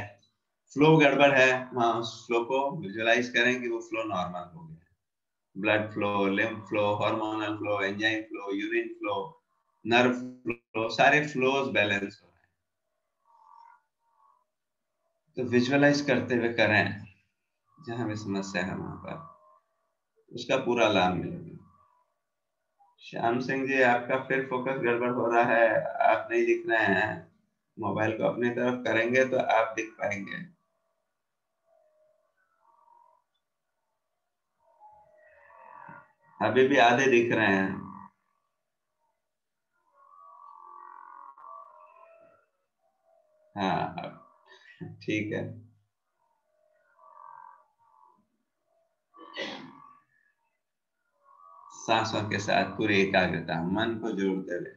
फ्लो गड़बड़ है, वहां उस फ्लो को विजुअलाइज करें कि वो फ्लो नॉर्मल हो गया। Blood flow, lymph flow, hormonal flow, enzyme flow, urine flow, nerve flow, सारे फ्लोज बैलेंस हो रहे हैं। तो विजुअलाइज करते हुए करें, जहां भी समस्या है वहां पर उसका पूरा लाभ मिलेगा। श्याम सिंह जी, आपका फिर फोकस गड़बड़ हो रहा है, आप नहीं दिख रहे हैं। मोबाइल को अपनी तरफ करेंगे तो आप दिख पाएंगे। अभी भी आधे दिख रहे हैं। हाँ, ठीक है। सांसों के साथ पूरी एकाग्रता, मन को जोड़ते हुए।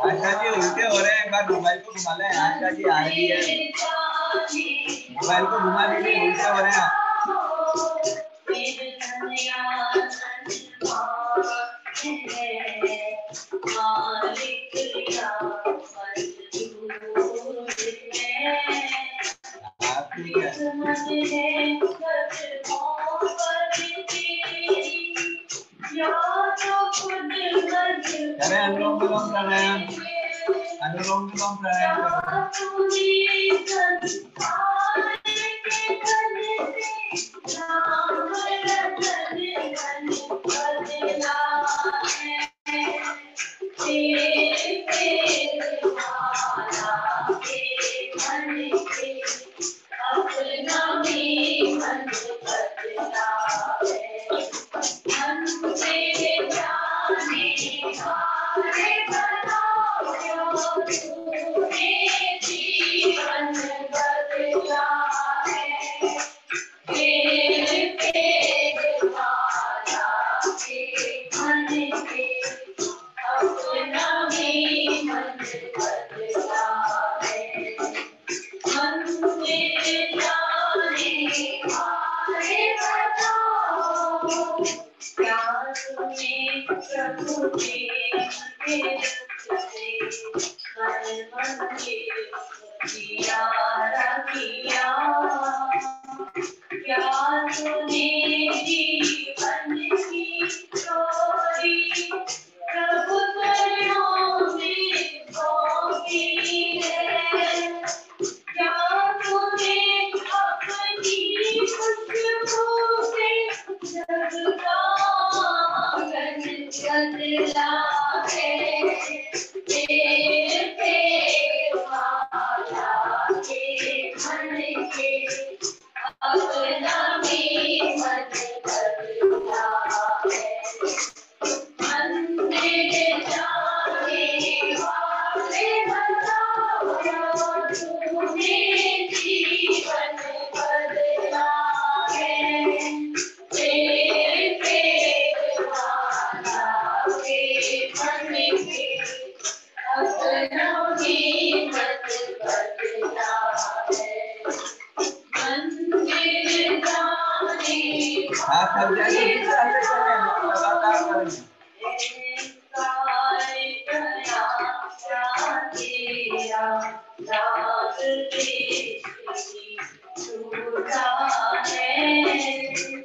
आशा जी उल्टे हो रहे हैं, एक बार मोबाइल को घुमा लें। आशा जी आ रही है, मोबाइल को घुमा दीजिए, उल्टे हो रहे हैं। करें अनुलोम विलोम प्राणायाम, अनुलोम विलोम प्राणायाम।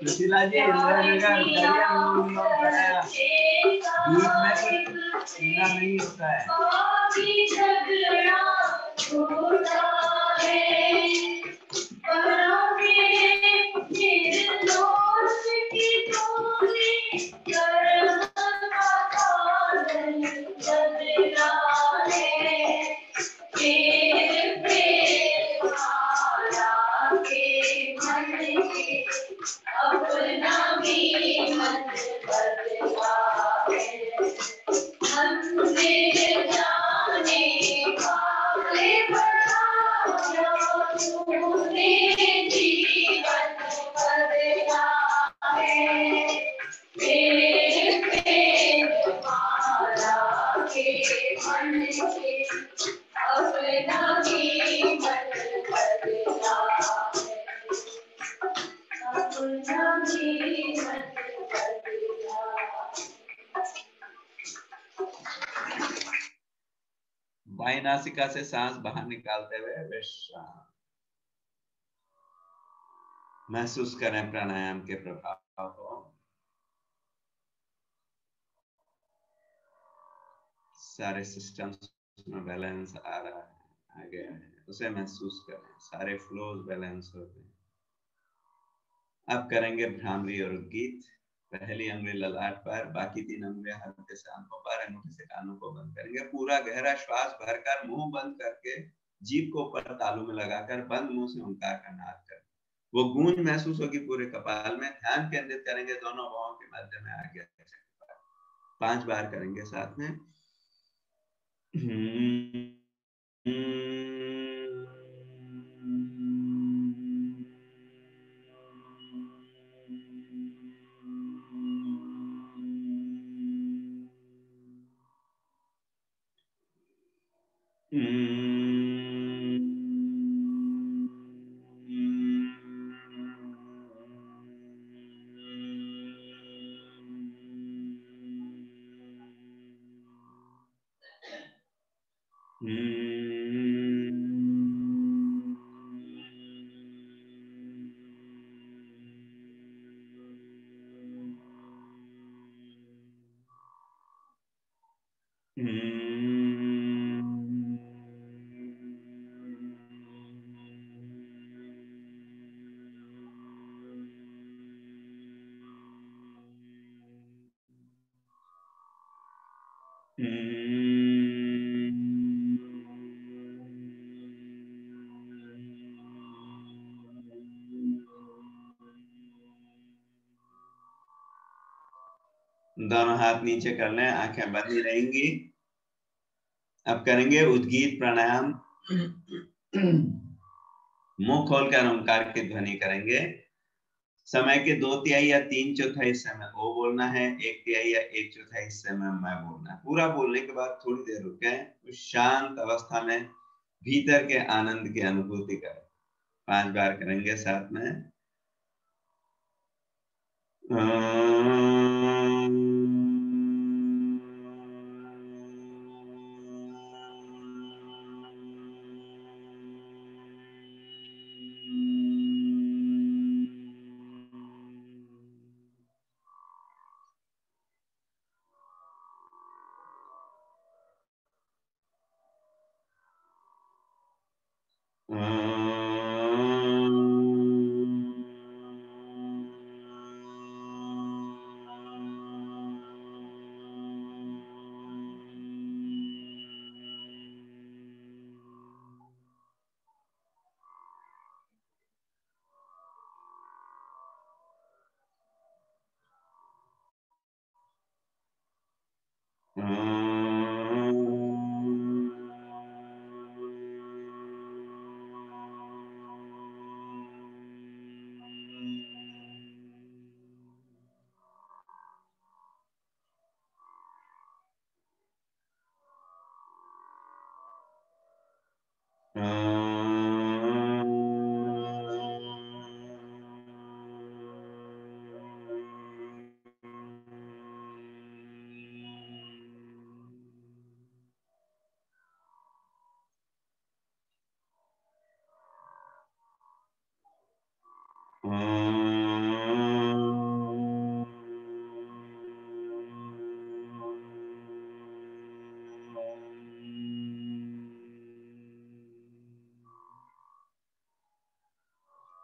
सुशीला जी इंद्रनगर बीच में कुछ सीना नहीं होता है। बाई नासिका से सांस बाहर निकालते हुए विश्राम। महसूस करें प्राणायाम के प्रभाव को। सारे सिस्टम्स में बैलेंस आ रहा है, आ गया है, उसे महसूस करें। सारे फ्लोज बैलेंस होते हैं। अब करेंगे भ्रामरी और उद्गीत। पहली अंगुली ललाट पर, बाकी 3 अंगुलियां हल्के से आंखों पर, अंगूठे से कानों को बंद करेंगे। पूरा गहरा श्वास भरकर मुंह बंद करके जीभ को ऊपर तालू में लगाकर बंद मुंह से ओंकार का नाद करें। वो गूंज महसूस होगी पूरे कपाल में। ध्यान केंद्रित करेंगे दोनों बाहों के मध्य में आगे 5 बार करेंगे साथ में। दोनों हाथ नीचे कर लें, आंखें बंद ही रहेंगी। अब करेंगे उद्गीत प्राणायाम। मुंह खोलकर ओंकार की ध्वनि करेंगे। समय के 2/3 या 3/4 हिस्से में ओ बोलना है, 1/3 या 1/4 हिस्से में मैं बोलना है। पूरा बोलने के बाद थोड़ी देर रुकें, उस शांत अवस्था में भीतर के आनंद की अनुभूति करें। 5 बार करेंगे साथ में।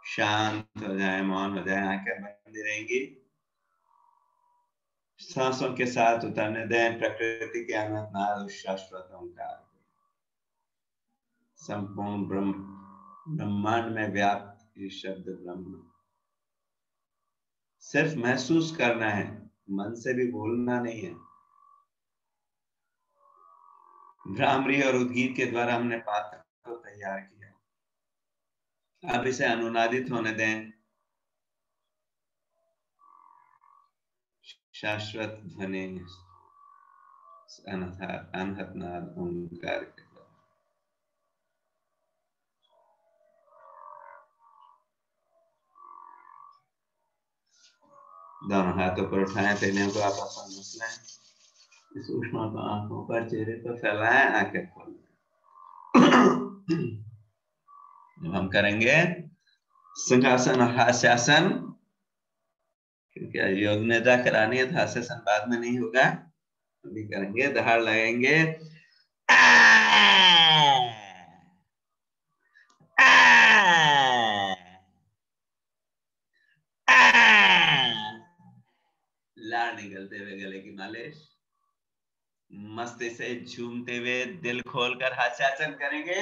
शांत हो जाए, मौन हो जाए, आंखें बंदी रहेंगी। सांसों के साथ उतरने दें प्रकृति के अनंतनाद शाश्वत ओंकार, संपूर्ण ब्रह्मांड में व्याप्त ये शब्द ब्रह्म। सिर्फ महसूस करना है, मन से भी बोलना नहीं है। भ्रामरी और उद्गीत के द्वारा हमने पात्र को तैयार किया, अब इसे अनुनादित होने दें शाश्वत ध्वनि अनहतनाद ओंकार के द्वारा। दोनों हाथों पर उठाएं, सीने को आपस में मिलाएं, इस ऊष्मा को आंखों पर, चेहरे पर फैलाएं, आंखें खोलें। हम करेंगे सिंहासन और हास्यासन, क्योंकि योग निद्रा करानी है तो हास्यासन बाद में नहीं होगा, अभी करेंगे। दहाड़ लगाएंगे, लार निकलते हुए गले की मालिश, मस्ती से झूमते हुए दिल खोलकर हास्यासन करेंगे।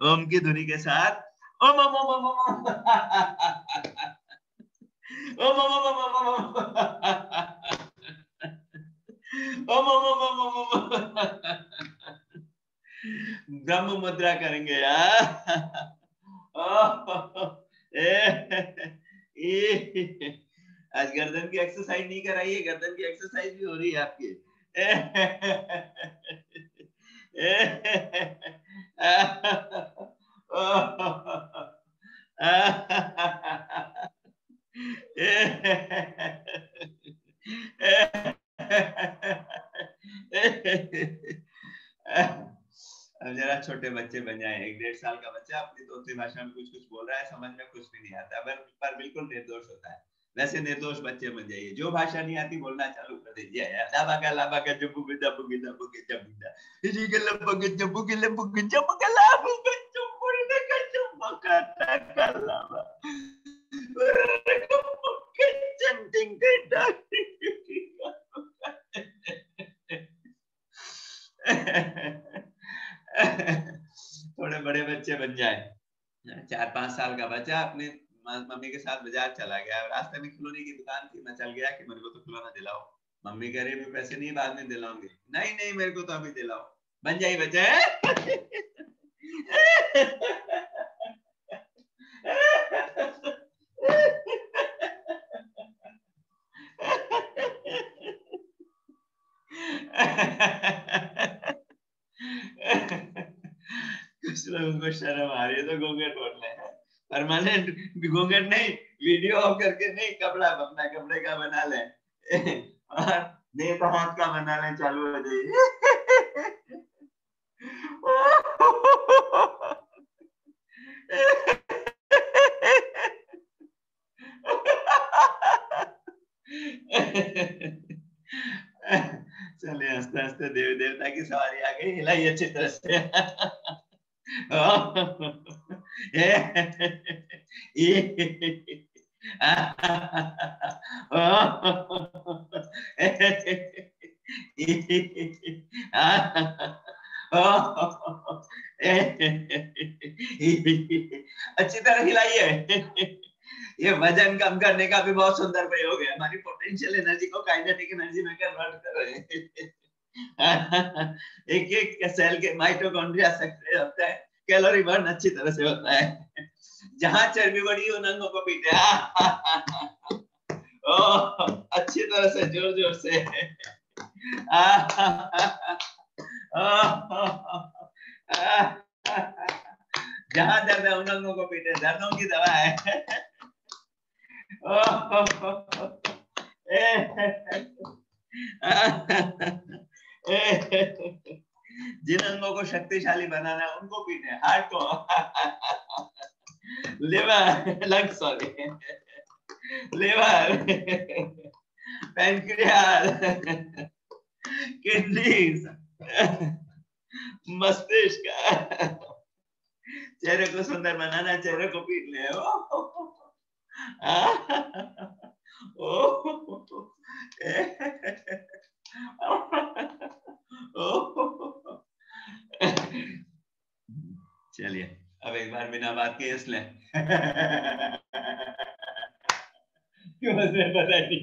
ओम की ध्वनि के साथ ओम ओम ओम ओम ओम ओम ओम ओम ओम ओम ओम ओम ओम। ब्रह्म मुद्रा करेंगे यार। आज गर्दन की एक्सरसाइज नहीं कराइए, गर्दन की एक्सरसाइज भी हो रही है आपकी। अब जरा छोटे बच्चे बन जाए, 1-1.5 साल का बच्चा अपनी तोतली भाषा में कुछ कुछ बोल रहा है, समझ में कुछ भी नहीं आता, पर बिल्कुल निर्दोष होता है। वैसे निर्दोष बच्चे बन जाइए, जो भाषा नहीं आती बोलना चालू कर दीजिए। लाबा का जब्बू के जब्बू के जब्बू के जब्बू का इसी के लब्बू के जब्बू के लब्बू के जब्बू का लाबू के जब्बू के जब्बू का लाबा के चंटिंग के डाली। थोड़े बड़े बच्चे बन जाए। 4-5 साल का बच्चा अपने मम्मी के साथ बाजार चला गया, रास्ते में खिलौने की दुकान थी, मैं चल गया कि मेरे को तो खिलौना दिलाओ। मम्मी कह रही है पैसे नहीं, बाद में दिलाऊंगी। नहीं नहीं मेरे को तो अभी दिलाओ। बन जाए बच्चे। कुछ लोगों को शर्म आ रही है तो घूंघट ओढ़ ले, परमानेंट घूंघट नहीं, वीडियो ऑफ करके नहीं, कपड़ा अपना कपड़े का बना ले और नहीं तो हाथ का बना ले, चालू हो जाइए। चलिए हंसते हंसते देवी देवता की सवारी आ गई, हिलाइए अच्छी तरह से। अच्छी तरह हिलाइए। ये वजन कम करने का भी बहुत सुंदर प्रयोग है, हमारी पोटेंशियल एनर्जी को काइनेटिक एनर्जी में कन्वर्ट कर रहे हैं। एक एक सेल के माइटोकॉन्ड्रिया सक्रिय होता है, कैलोरी बर्न अच्छी तरह से होता है। जहां चर्बी बढ़ी उन अंगों को पीटे। अच्छी तरह से जोर जोर से। जहां दर्द है उन अंगों को पीटे, दर्दों की दवा है। जिन अंगों को शक्तिशाली बनाना है उनको पीटे, हार्ट को, liver, lung, sorry, liver, pancreas, kidneys, मस्तिष्क। चेहरे को सुंदर बनाना, चेहरे को पीट ले। चलिए अब एक बार बिना बात के इसलिए क्यों मुझे पता नहीं।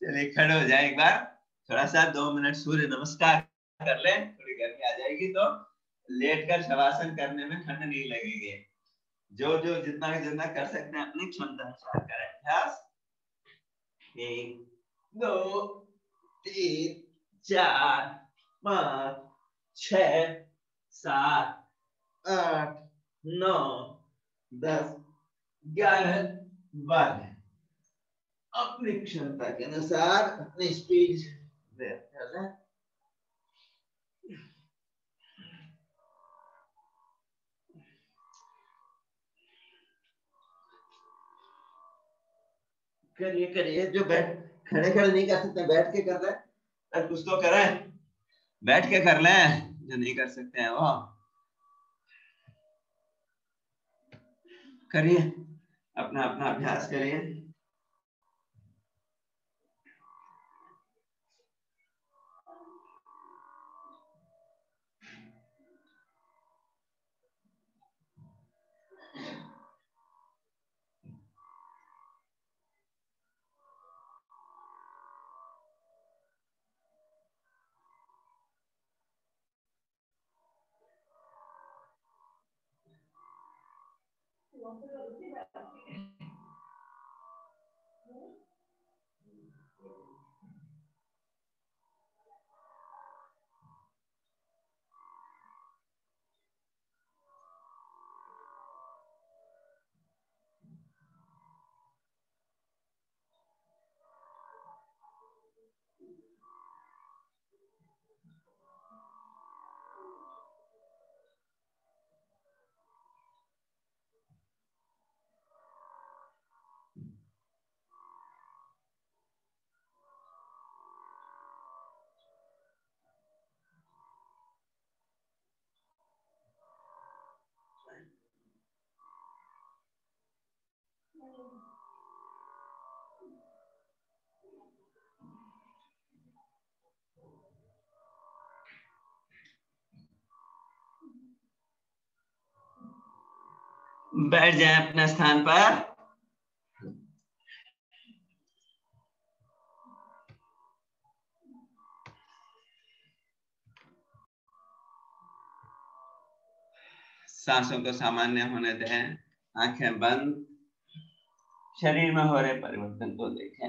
चलिए खड़े हो जाए एक बार, थोड़ा सा 2 मिनट सूर्य नमस्कार कर लें, थोड़ी गर्मी आ जाएगी तो लेटकर शवासन करने में ठंड नहीं लगेगी। जो जो जितना कर सकते हैं अपनी क्षमता अनुसार करें। अभ्यास 1 2 3 4 5 6 7 8 9 10 11 12। अपनी क्षमता के अनुसार अपनी स्पीड कर लें। करिए करिए, जो खड़े नहीं कर सकते बैठ के कर रहे हैं, कुछ तो करें, बैठ के कर लें, जो नहीं कर सकते हैं वो करिए, अपना अपना अभ्यास करिए। बैठ जाएं अपने स्थान पर। सांसों को सामान्य होने दें, आंखें बंद, शरीर में हो रहे परिवर्तन को देखें।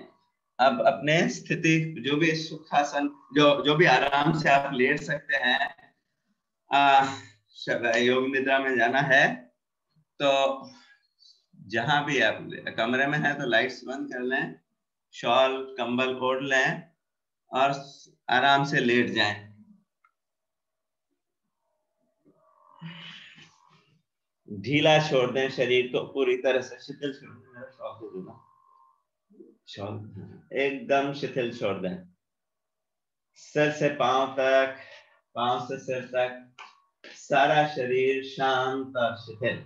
अब अपने स्थिति, जो भी सुखासन, जो भी आराम से आप लेट सकते हैं, योग निद्रा में जाना है तो जहां भी आप कमरे में है तो लाइट्स बंद कर लें, शॉल कंबल ओढ़ लें और आराम से लेट जाएं। ढीला छोड़ दें शरीर को, पूरी तरह से शिथिल छोड़ दें। मेरा शौक है ना, शौक एकदम शिथिल छोड़ दें। सिर से पांव तक, पांव से सिर तक सारा शरीर शांत और शिथिल,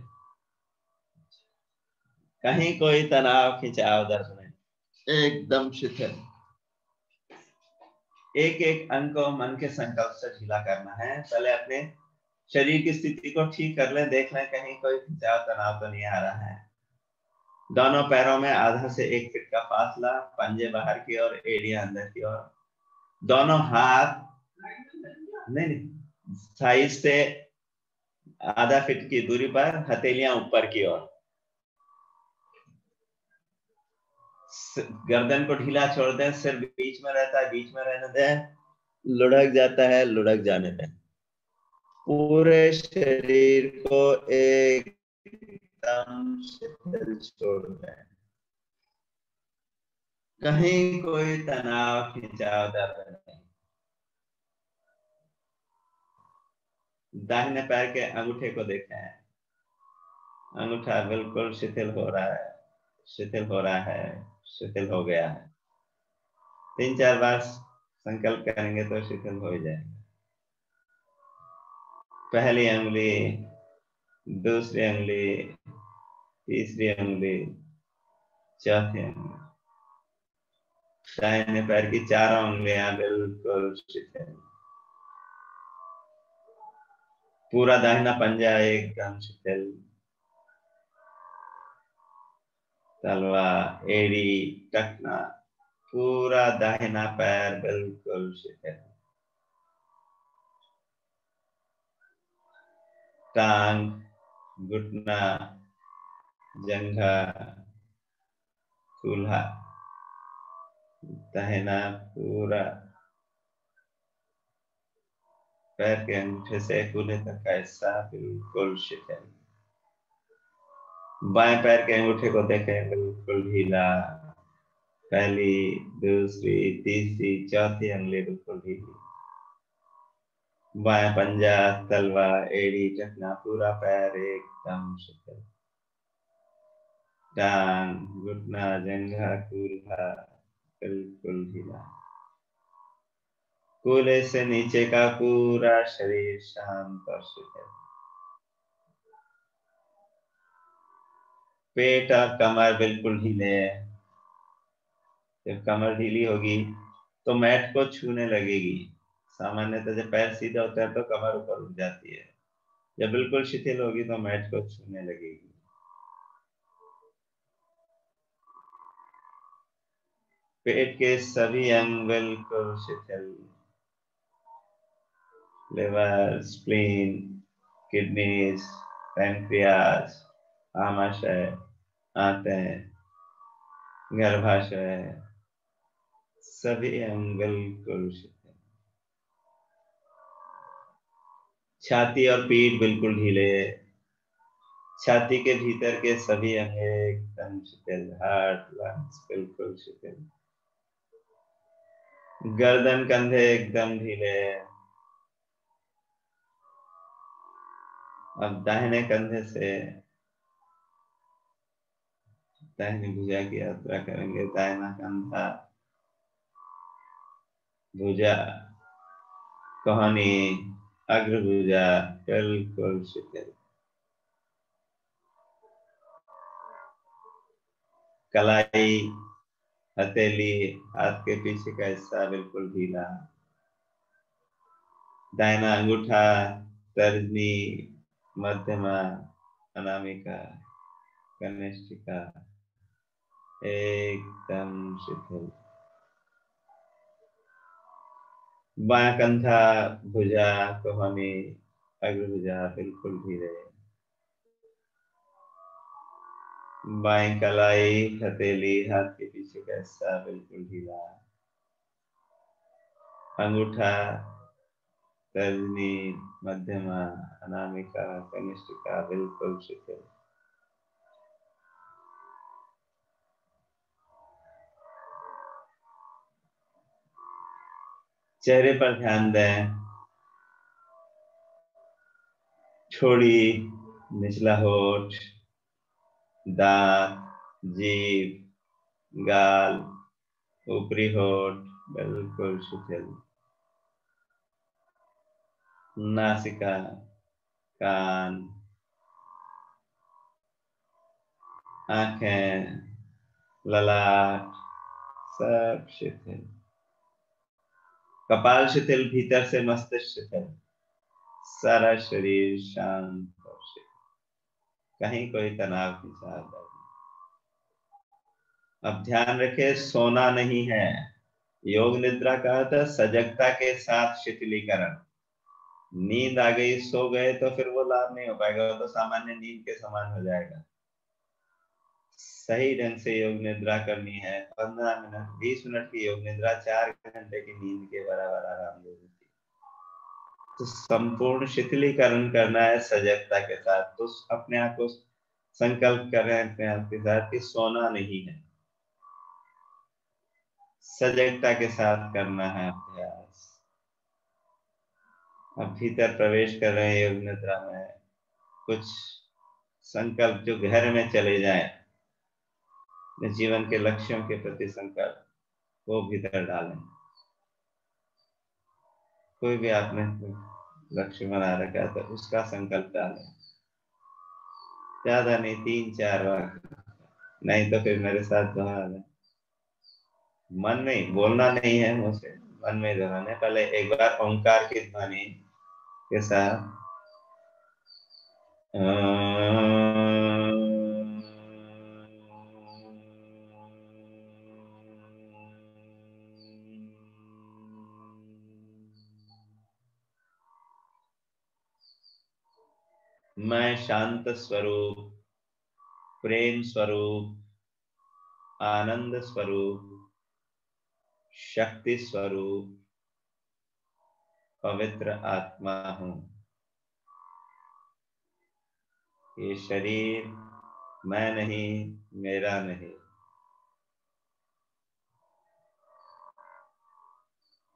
कहीं कोई तनाव खिंचाव दर्द नहीं, एकदम शिथिल। एक एक अंग को मन के संकल्प से ढीला करना है। पहले अपने शरीर की स्थिति को ठीक कर लें, देख लें कहीं कोई खिंचाव तनाव तो नहीं आ रहा है। दोनों पैरों में आधा से 1 फीट का फासला, पंजे बाहर की ओर, एड़ियां अंदर की ओर। दोनों हाथ नहीं, साइड से आधा फीट की दूरी पर, हथेलियां ऊपर की ओर। गर्दन को ढीला छोड़ दें, सिर बीच में रहता है, बीच में रहने दें, लुढ़क जाता है, लुढ़क जाने दें। पूरे शरीर को एकदम शिथिल छोड़ दें, कहीं कोई तनाव खिंचाव दर्द नहीं। दाहिने पैर के अंगूठे को देखें, अंगूठा बिल्कुल शिथिल हो रहा है, शिथिल हो रहा है, शिथिल हो गया है। 3-4 बार संकल्प करेंगे तो शिथिल हो जाएगा। पहली अंगुली, दूसरी अंगुली, तीसरी अंगुली, चौथी अंगुली। दाहिने पैर की चारों अंगुलियां बिल्कुल शिथिल, पूरा दाहिना पंजा एकदम शिथिल, तलवा, एड़ी, टखना, पूरा दाहिना पैर बिल्कुल शिथिल। टांग, घुटना, जंघा, कूल्हा, दाहिना पूरा पैर के अंगूठे से कूल्हे तक का हिस्सा बिल्कुल शिथिल। बाएं पैर के अंगूठे को देखें, बिल्कुल ढीला, पहली, दूसरी, तीसरी, चौथी अंगुली बिल्कुल ढीली। बाएं पंजा, तलवा, एड़ी, टखना, पूरा पैर एकदम शिथिल। टांग, घुटना, जंघा, कूल्हा बिल्कुल ढीला। कूल्हे से नीचे का पूरा शरीर शांत और शिथिल। पेट और कमर बिल्कुल ढीले है। जब कमर ढीली होगी तो मैट को छूने लगेगी। सामान्यतः जब पैर सीधा होता है तो कमर ऊपर उठ जाती है, जब बिल्कुल शिथिल होगी तो मैट को छूने लगेगी। पेट के सभी अंग बिल्कुल शिथिल, लिवर, स्प्लीन, किडनीज, पैंक्रियास, आमाशय, आंतें, गर्भाशय, सभी अंग बिल्कुल शिथिल। छाती और पीठ बिल्कुल ढीले, छाती के भीतर के सभी अंग एकदम शिथिल, हार्ट, लंग्स बिल्कुल शिथिल। गर्दन, कंधे एकदम ढीले। अब दाहिने कंधे से दाहिनी भुजा की यात्रा करेंगे। दाहिना कंधा, भुजा, कोहनी, अग्रभुजा बिल्कुल शिथिल। कलाई, हथेली, हाथ के पीछे का हिस्सा बिल्कुल ढीला। दाहिना अंगूठा, तर्जनी, मध्यमा, अनामिका, कनिष्ठिका एकदम शिथिल। बायां कंधा, भुजा, कोहनी, अग्रभुजा बिल्कुल ढीले। बाएं कलाई, हथेली, हाथ के पीछे का हिस्सा बिल्कुल ढीला। अंगूठा, तर्जनी, मध्यमा, अनामिका, कनिष्ठिका बिल्कुल शिथिल। चेहरे पर ध्यान दें। ठोड़ी, निचला होठ, दांत, जीभ, गाल, ऊपरी होठ बिल्कुल शिथिल, नासिका, कान, आंखें, ललाट सब शिथिल, कपाल शिथिल, भीतर से मस्तिष्क शिथिल, सारा शरीर शांत और शिथिल, कहीं कोई तनाव की चाल नहीं। अब ध्यान रखें, सोना नहीं है। योग निद्रा का अर्थ है सजगता के साथ शिथिलीकरण। नींद आ गई, सो गए तो फिर वो लाभ नहीं हो पाएगा, वो तो सामान्य नींद के समान हो जाएगा। सही ढंग से योग निद्रा करनी है। 15 मिनट 20 मिनट की योग निद्रा 4 घंटे की नींद के बराबर आराम देती है। तो संपूर्ण शिथिलीकरण करना है सजगता के साथ। तो अपने आप को संकल्प कर रहे हैं अपने आप के साथ कि सोना नहीं है, सजगता के साथ करना है अभ्यास। अब भीतर प्रवेश कर रहे हैं योग निद्रा में। कुछ संकल्प जो गहरे में चले जाएं, जीवन के लक्ष्यों के प्रति संकल्प, वो भीतर डालें। कोई भी आपने लक्ष्य बना रखा है तो उसका संकल्प डालें। ज्यादा नहीं, 3-4 बार, नहीं तो फिर मेरे साथ दोहरा लें। मन में बोलना नहीं है मुझसे, मन में दोहराने। पहले एक बार ओंकार की ध्वनि के साथ मैं शांत स्वरूप, प्रेम स्वरूप, आनंद स्वरूप, शक्ति स्वरूप, पवित्र आत्मा हूं। ये शरीर मैं नहीं, मेरा नहीं।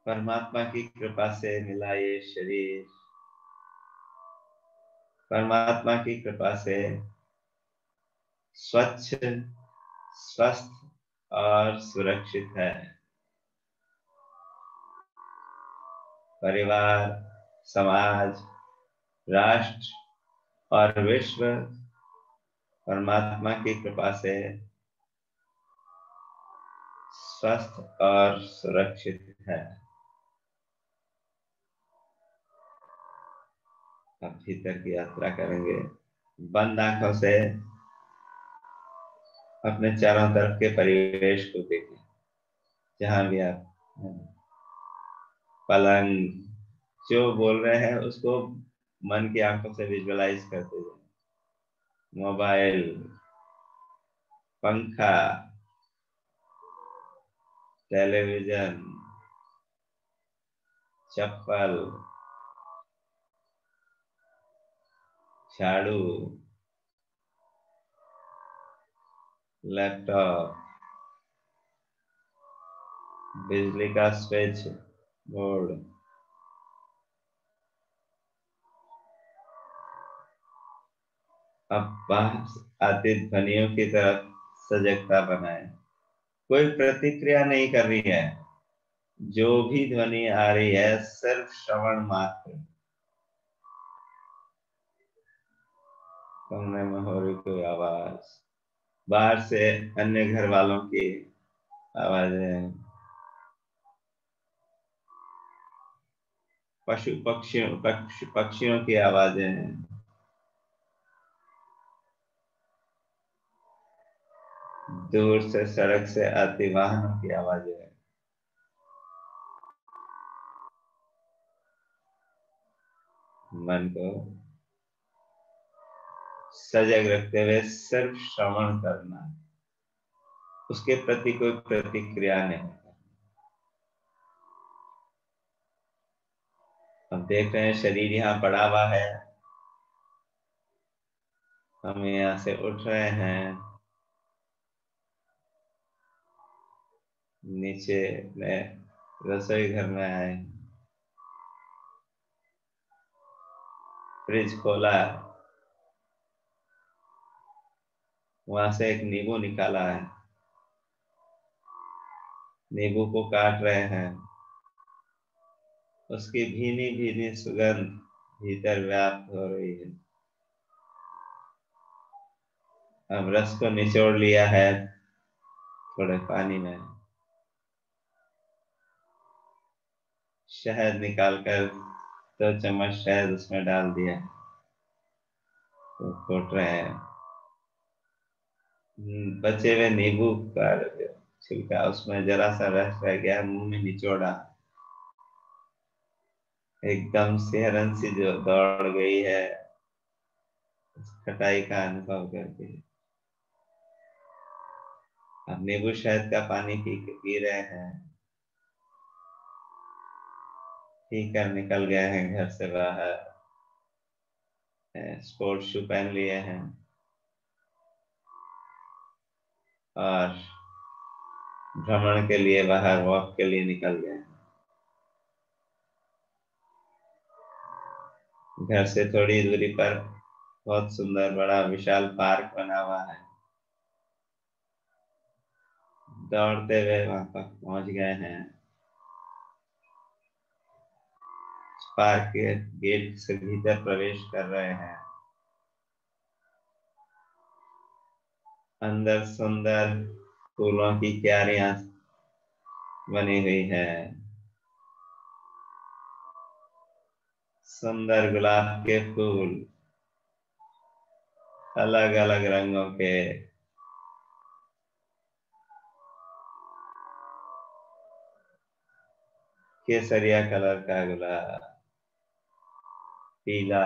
परमात्मा की कृपा से मिला ये शरीर, परमात्मा की कृपा से स्वच्छ, स्वस्थ और सुरक्षित है। परिवार, समाज, राष्ट्र और विश्व परमात्मा की कृपा से स्वस्थ और सुरक्षित है। अब भीतर की यात्रा करेंगे। बंद आंखों से अपने चारों तरफ के परिवेश को देखें, जहां भी आप हैं। पलंग, जो बोल रहे हैं उसको मन की आंखों से विजुअलाइज करते जाएं। मोबाइल, पंखा, टेलीविजन, चप्पल, झाड़ू, लैपटॉप, बिजली का स्विच बोर्ड, अब बाहर आती ध्वनियों की तरफ सजगता बनाए। कोई प्रतिक्रिया नहीं कर रही है, जो भी ध्वनि आ रही है सिर्फ श्रवण मात्र। कमरे में हो रही कोई आवाज, बाहर से अन्य घर वालों की आवाजें, पशु पक्षियों की आवाजें, दूर से सड़क से आती वाहनों की आवाजें, मन को सजग रखते हुए सिर्फ श्रवण करना, उसके प्रति कोई प्रतिक्रिया नहीं। हम देख रहे हैं शरीर यहाँ पड़ा हुआ है, हम यहाँ से उठ रहे हैं, नीचे में रसोई घर में आए, फ्रिज खोला, वहां से एक नींबू निकाला है, नींबू को काट रहे हैं, उसकी भीनी भीनी सुगंध भीतर व्याप्त हो रही है। अब रस को निचोड़ लिया है थोड़े पानी में, शहद निकालकर 2 चम्मच शहद उसमें डाल दिया, तो घोट रहे हैं। बचे हुए नींबू का छिलका, उसमें जरा सा रस रह गया, मुंह में निचोड़ा, एकदम सिहरन सी जो दौड़ गई है उस खटाई का अनुभव करके। अब नींबू शहद का पानी पी रहे हैं, पी कर निकल गए हैं घर से बाहर, स्पोर्ट्स शू पहन लिए हैं और भ्रमण के लिए बाहर वॉक के लिए निकल गए हैं। घर से थोड़ी दूरी पर बहुत सुंदर बड़ा विशाल पार्क बना हुआ है, दौड़ते हुए वहां तक पहुंच गए हैं। पार्क के गेट से भीतर प्रवेश कर रहे हैं। अंदर सुंदर फूलों की क्यारियां बनी हुई है, सुंदर गुलाब के फूल अलग अलग रंगों के, केसरिया कलर का गुलाब, पीला,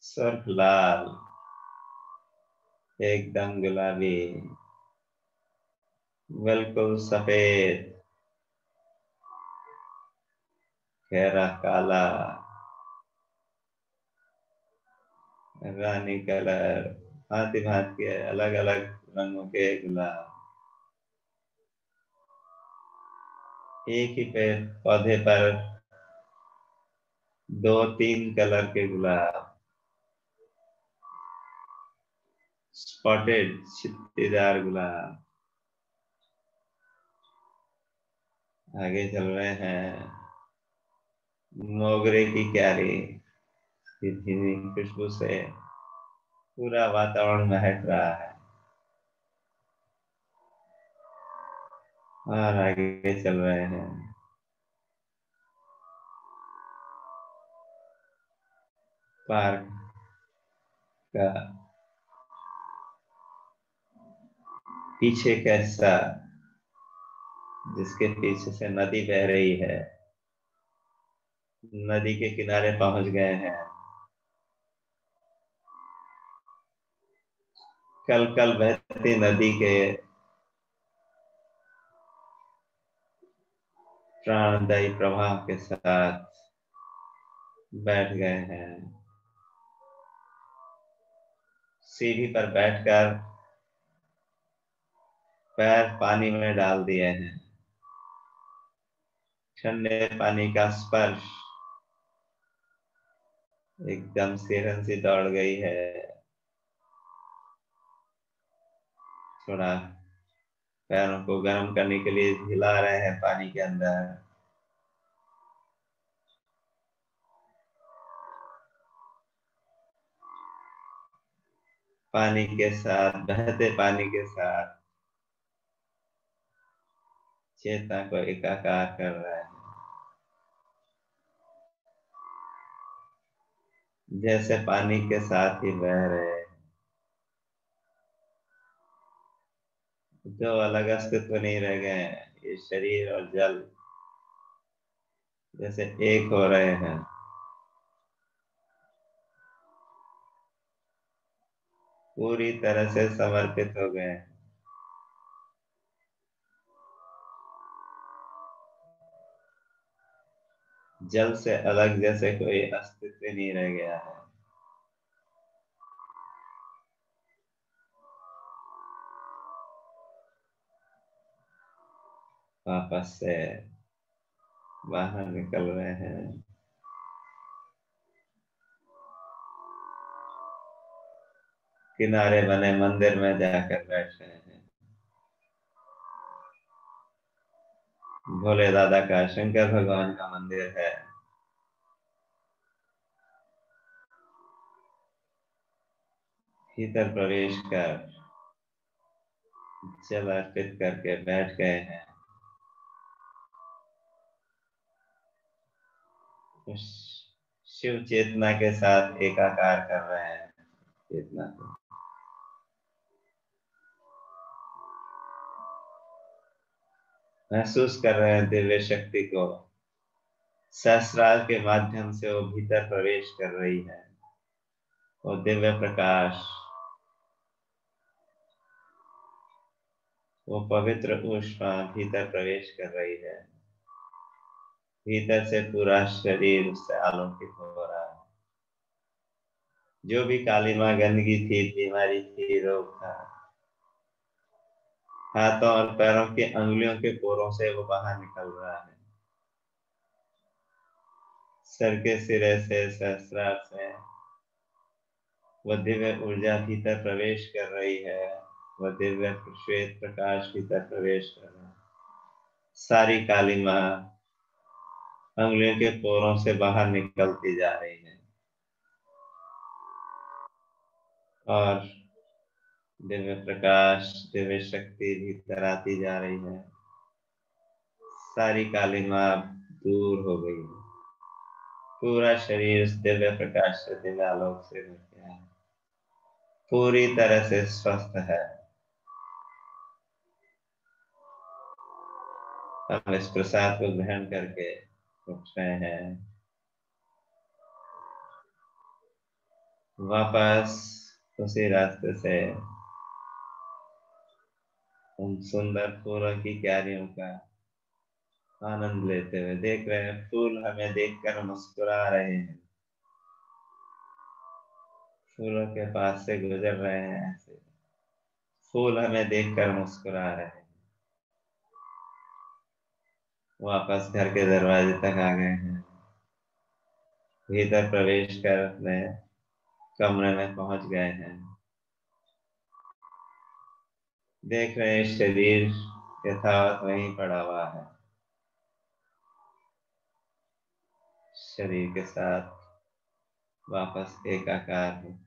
सुर्ख लाल, एकदम गुलाबी, बिल्कुल सफेद, गहरा काला, रानी कलर, भांति भांति के अलग अलग रंगों के गुलाब। एक ही पेड़ पौधे पर 2-3 कलर के गुलाब, स्पॉटेड छिट्टेदार गुलाब। आगे चल रहे हैं, मोगरे की क्यारी की धीमी खुशबू से पूरा वातावरण महक रहा है। और आगे चल रहे हैं, पार्क का पीछे का हिस्सा, जिसके पीछे से नदी बह रही है, नदी के किनारे पहुंच गए हैं। कल कल बहती नदी के प्राणदायी प्रवाह के साथ बैठ गए हैं। सीढ़ी पर बैठकर पैर पानी में डाल दिए हैं। ठंडे पानी का स्पर्श, एकदम सिरन सी दौड़ गई है। थोड़ा पैरों को गर्म करने के लिए हिला रहे हैं पानी के अंदर। पानी के साथ, बहते पानी के साथ चेतना को एकाकार कर रहा है, जैसे पानी के साथ ही बह रहे हैं। जो अलग अस्तित्व नहीं रह गए हैं, ये शरीर और जल जैसे एक हो रहे हैं। पूरी तरह से समर्पित हो गए हैं। जल से अलग जैसे कोई अस्तित्व नहीं रह गया है। वापस से बाहर निकल रहे हैं। किनारे बने मंदिर में जाकर बैठ रहे हैं। भोले दादा का, शंकर भगवान का मंदिर है। भीतर प्रवेश कर जल अर्पित करके बैठ गए हैं। उस शिव चेतना के साथ एकाकार कर रहे हैं चेतना को। महसूस कर रहे हैं दिव्य शक्ति को। सहस्रार के माध्यम से वो भीतर प्रवेश कर रही है। वो दिव्य प्रकाश, वो पवित्र ऊष्मा भीतर प्रवेश कर रही है। भीतर से पूरा शरीर उससे आलोकित हो रहा है। जो भी कालिमा, गंदगी थी, बीमारी थी, रोग था, हाथों और पैरों की अंगुलियों के पोरों से वो बाहर निकल रहा है। सर के सिरे से, सहस्रार से वह दिव्य ऊर्जा भीतर प्रवेश कर रही है। वह दिव्य श्वेत प्रकाश भीतर प्रवेश कर रहा है। सारी कालिमा अंगुलियों के पोरों से बाहर निकलती जा रही है और दिव्य प्रकाश, दिव्य शक्ति भीतर आती जा रही है। सारी कालिमा दूर हो गई है। पूरा शरीर दिव्य प्रकाश से, दिव्य आलोक से भर गया है। पूरी तरह से स्वस्थ है। हम इस प्रसाद को ग्रहण करके उठ रहे हैं। वापस उसी रास्ते से उन सुंदर फूलों की क्यारियों का आनंद लेते हुए देख रहे हैं। फूल हमें देखकर मुस्कुरा रहे हैं। फूलों के पास से गुजर रहे हैं ऐसे। फूल हमें देखकर मुस्कुरा रहे हैं। वापस घर के दरवाजे तक आ गए हैं। भीतर प्रवेश कर अपने कमरे में पहुंच गए हैं। देख रहे हैं शरीर यथावत वहीं पड़ा हुआ है। शरीर के साथ वापस एकाकार हो।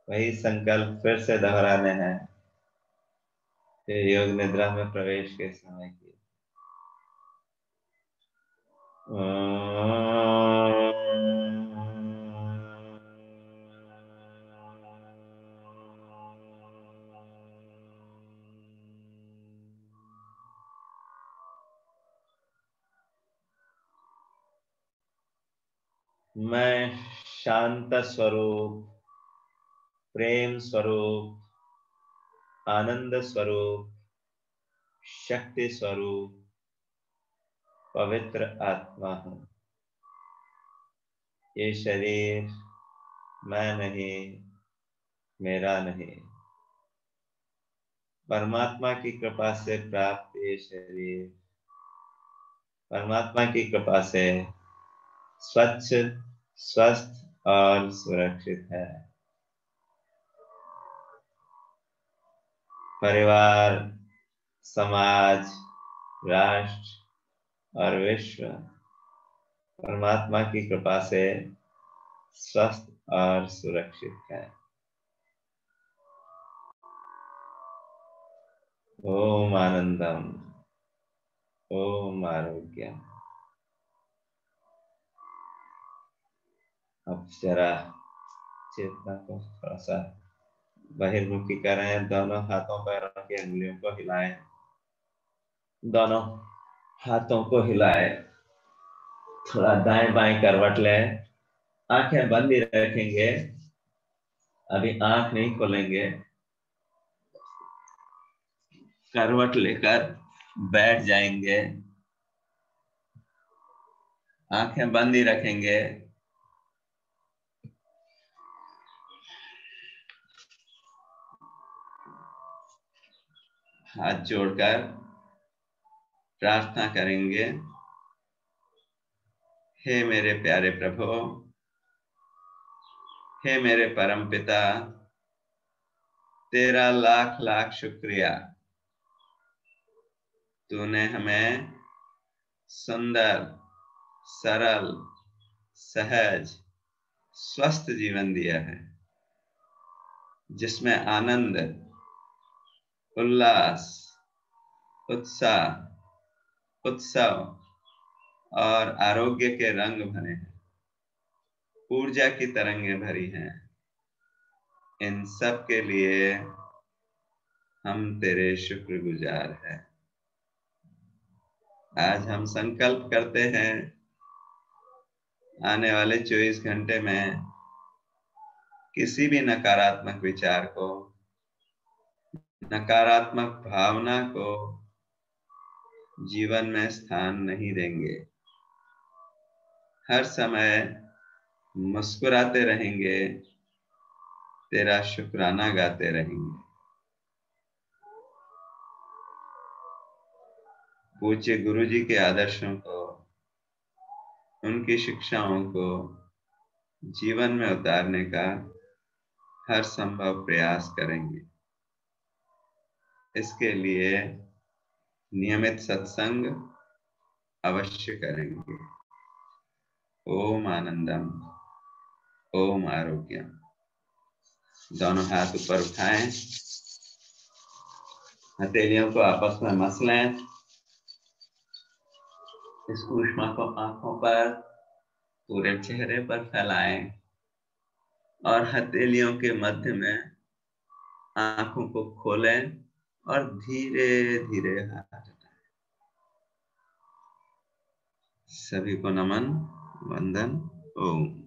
वही संकल्प फिर से दोहराने हैं। योग निद्रा में प्रवेश के समय की। मैं शांत स्वरूप, प्रेम स्वरूप, आनंद स्वरूप, शक्ति स्वरूप, पवित्र आत्मा हूं। ये शरीर मैं नहीं, मेरा नहीं। परमात्मा की कृपा से प्राप्त ये शरीर परमात्मा की कृपा से स्वच्छ, स्वस्थ और सुरक्षित है। परिवार, समाज, राष्ट्र और विश्व परमात्मा की कृपा से स्वस्थ और सुरक्षित है। ओम आनंदम, ओम आरोग्यम। अब जरा चेतना को थोड़ा सा बहिर्मुखी करें। दोनों हाथों पैरों की अंगुलियों को हिलाएं। दोनों हाथों को हिलाएं। थोड़ा दाएं बाएं करवट लें। आंखें बंद ही रखेंगे, अभी आंख नहीं खोलेंगे। करवट लेकर बैठ जाएंगे। आंखें बंद ही रखेंगे। हाथ जोड़कर प्रार्थना करेंगे। हे मेरे प्यारे प्रभु, हे मेरे परम पिता, तेरा लाख लाख शुक्रिया, तूने हमें सुंदर, सरल, सहज, स्वस्थ जीवन दिया है, जिसमें आनंद, उल्लास, उत्साह, उत्सव और आरोग्य के रंग भरे हैं, ऊर्जा की तरंगें भरी हैं। इन सब के लिए हम तेरे शुक्रगुजार हैं। आज हम संकल्प करते हैं, आने वाले 24 घंटे में किसी भी नकारात्मक विचार को, नकारात्मक भावना को जीवन में स्थान नहीं देंगे। हर समय मुस्कुराते रहेंगे, तेरा शुक्राना गाते रहेंगे। पूज्य गुरु जी के आदर्शों को, उनकी शिक्षाओं को जीवन में उतारने का हर संभव प्रयास करेंगे। इसके लिए नियमित सत्संग अवश्य करेंगे। ओम आनंदम, ओम आरोग्यम। दोनों हाथ ऊपर उठाएं, हथेलियों को आपस में मसलें, इस ऊष्मा को आंखों पर, पूरे चेहरे पर फैलाएं और हथेलियों के मध्य में आंखों को खोलें और धीरे धीरे हाथ हटाएं। सभी को नमन, वंदन, ओम।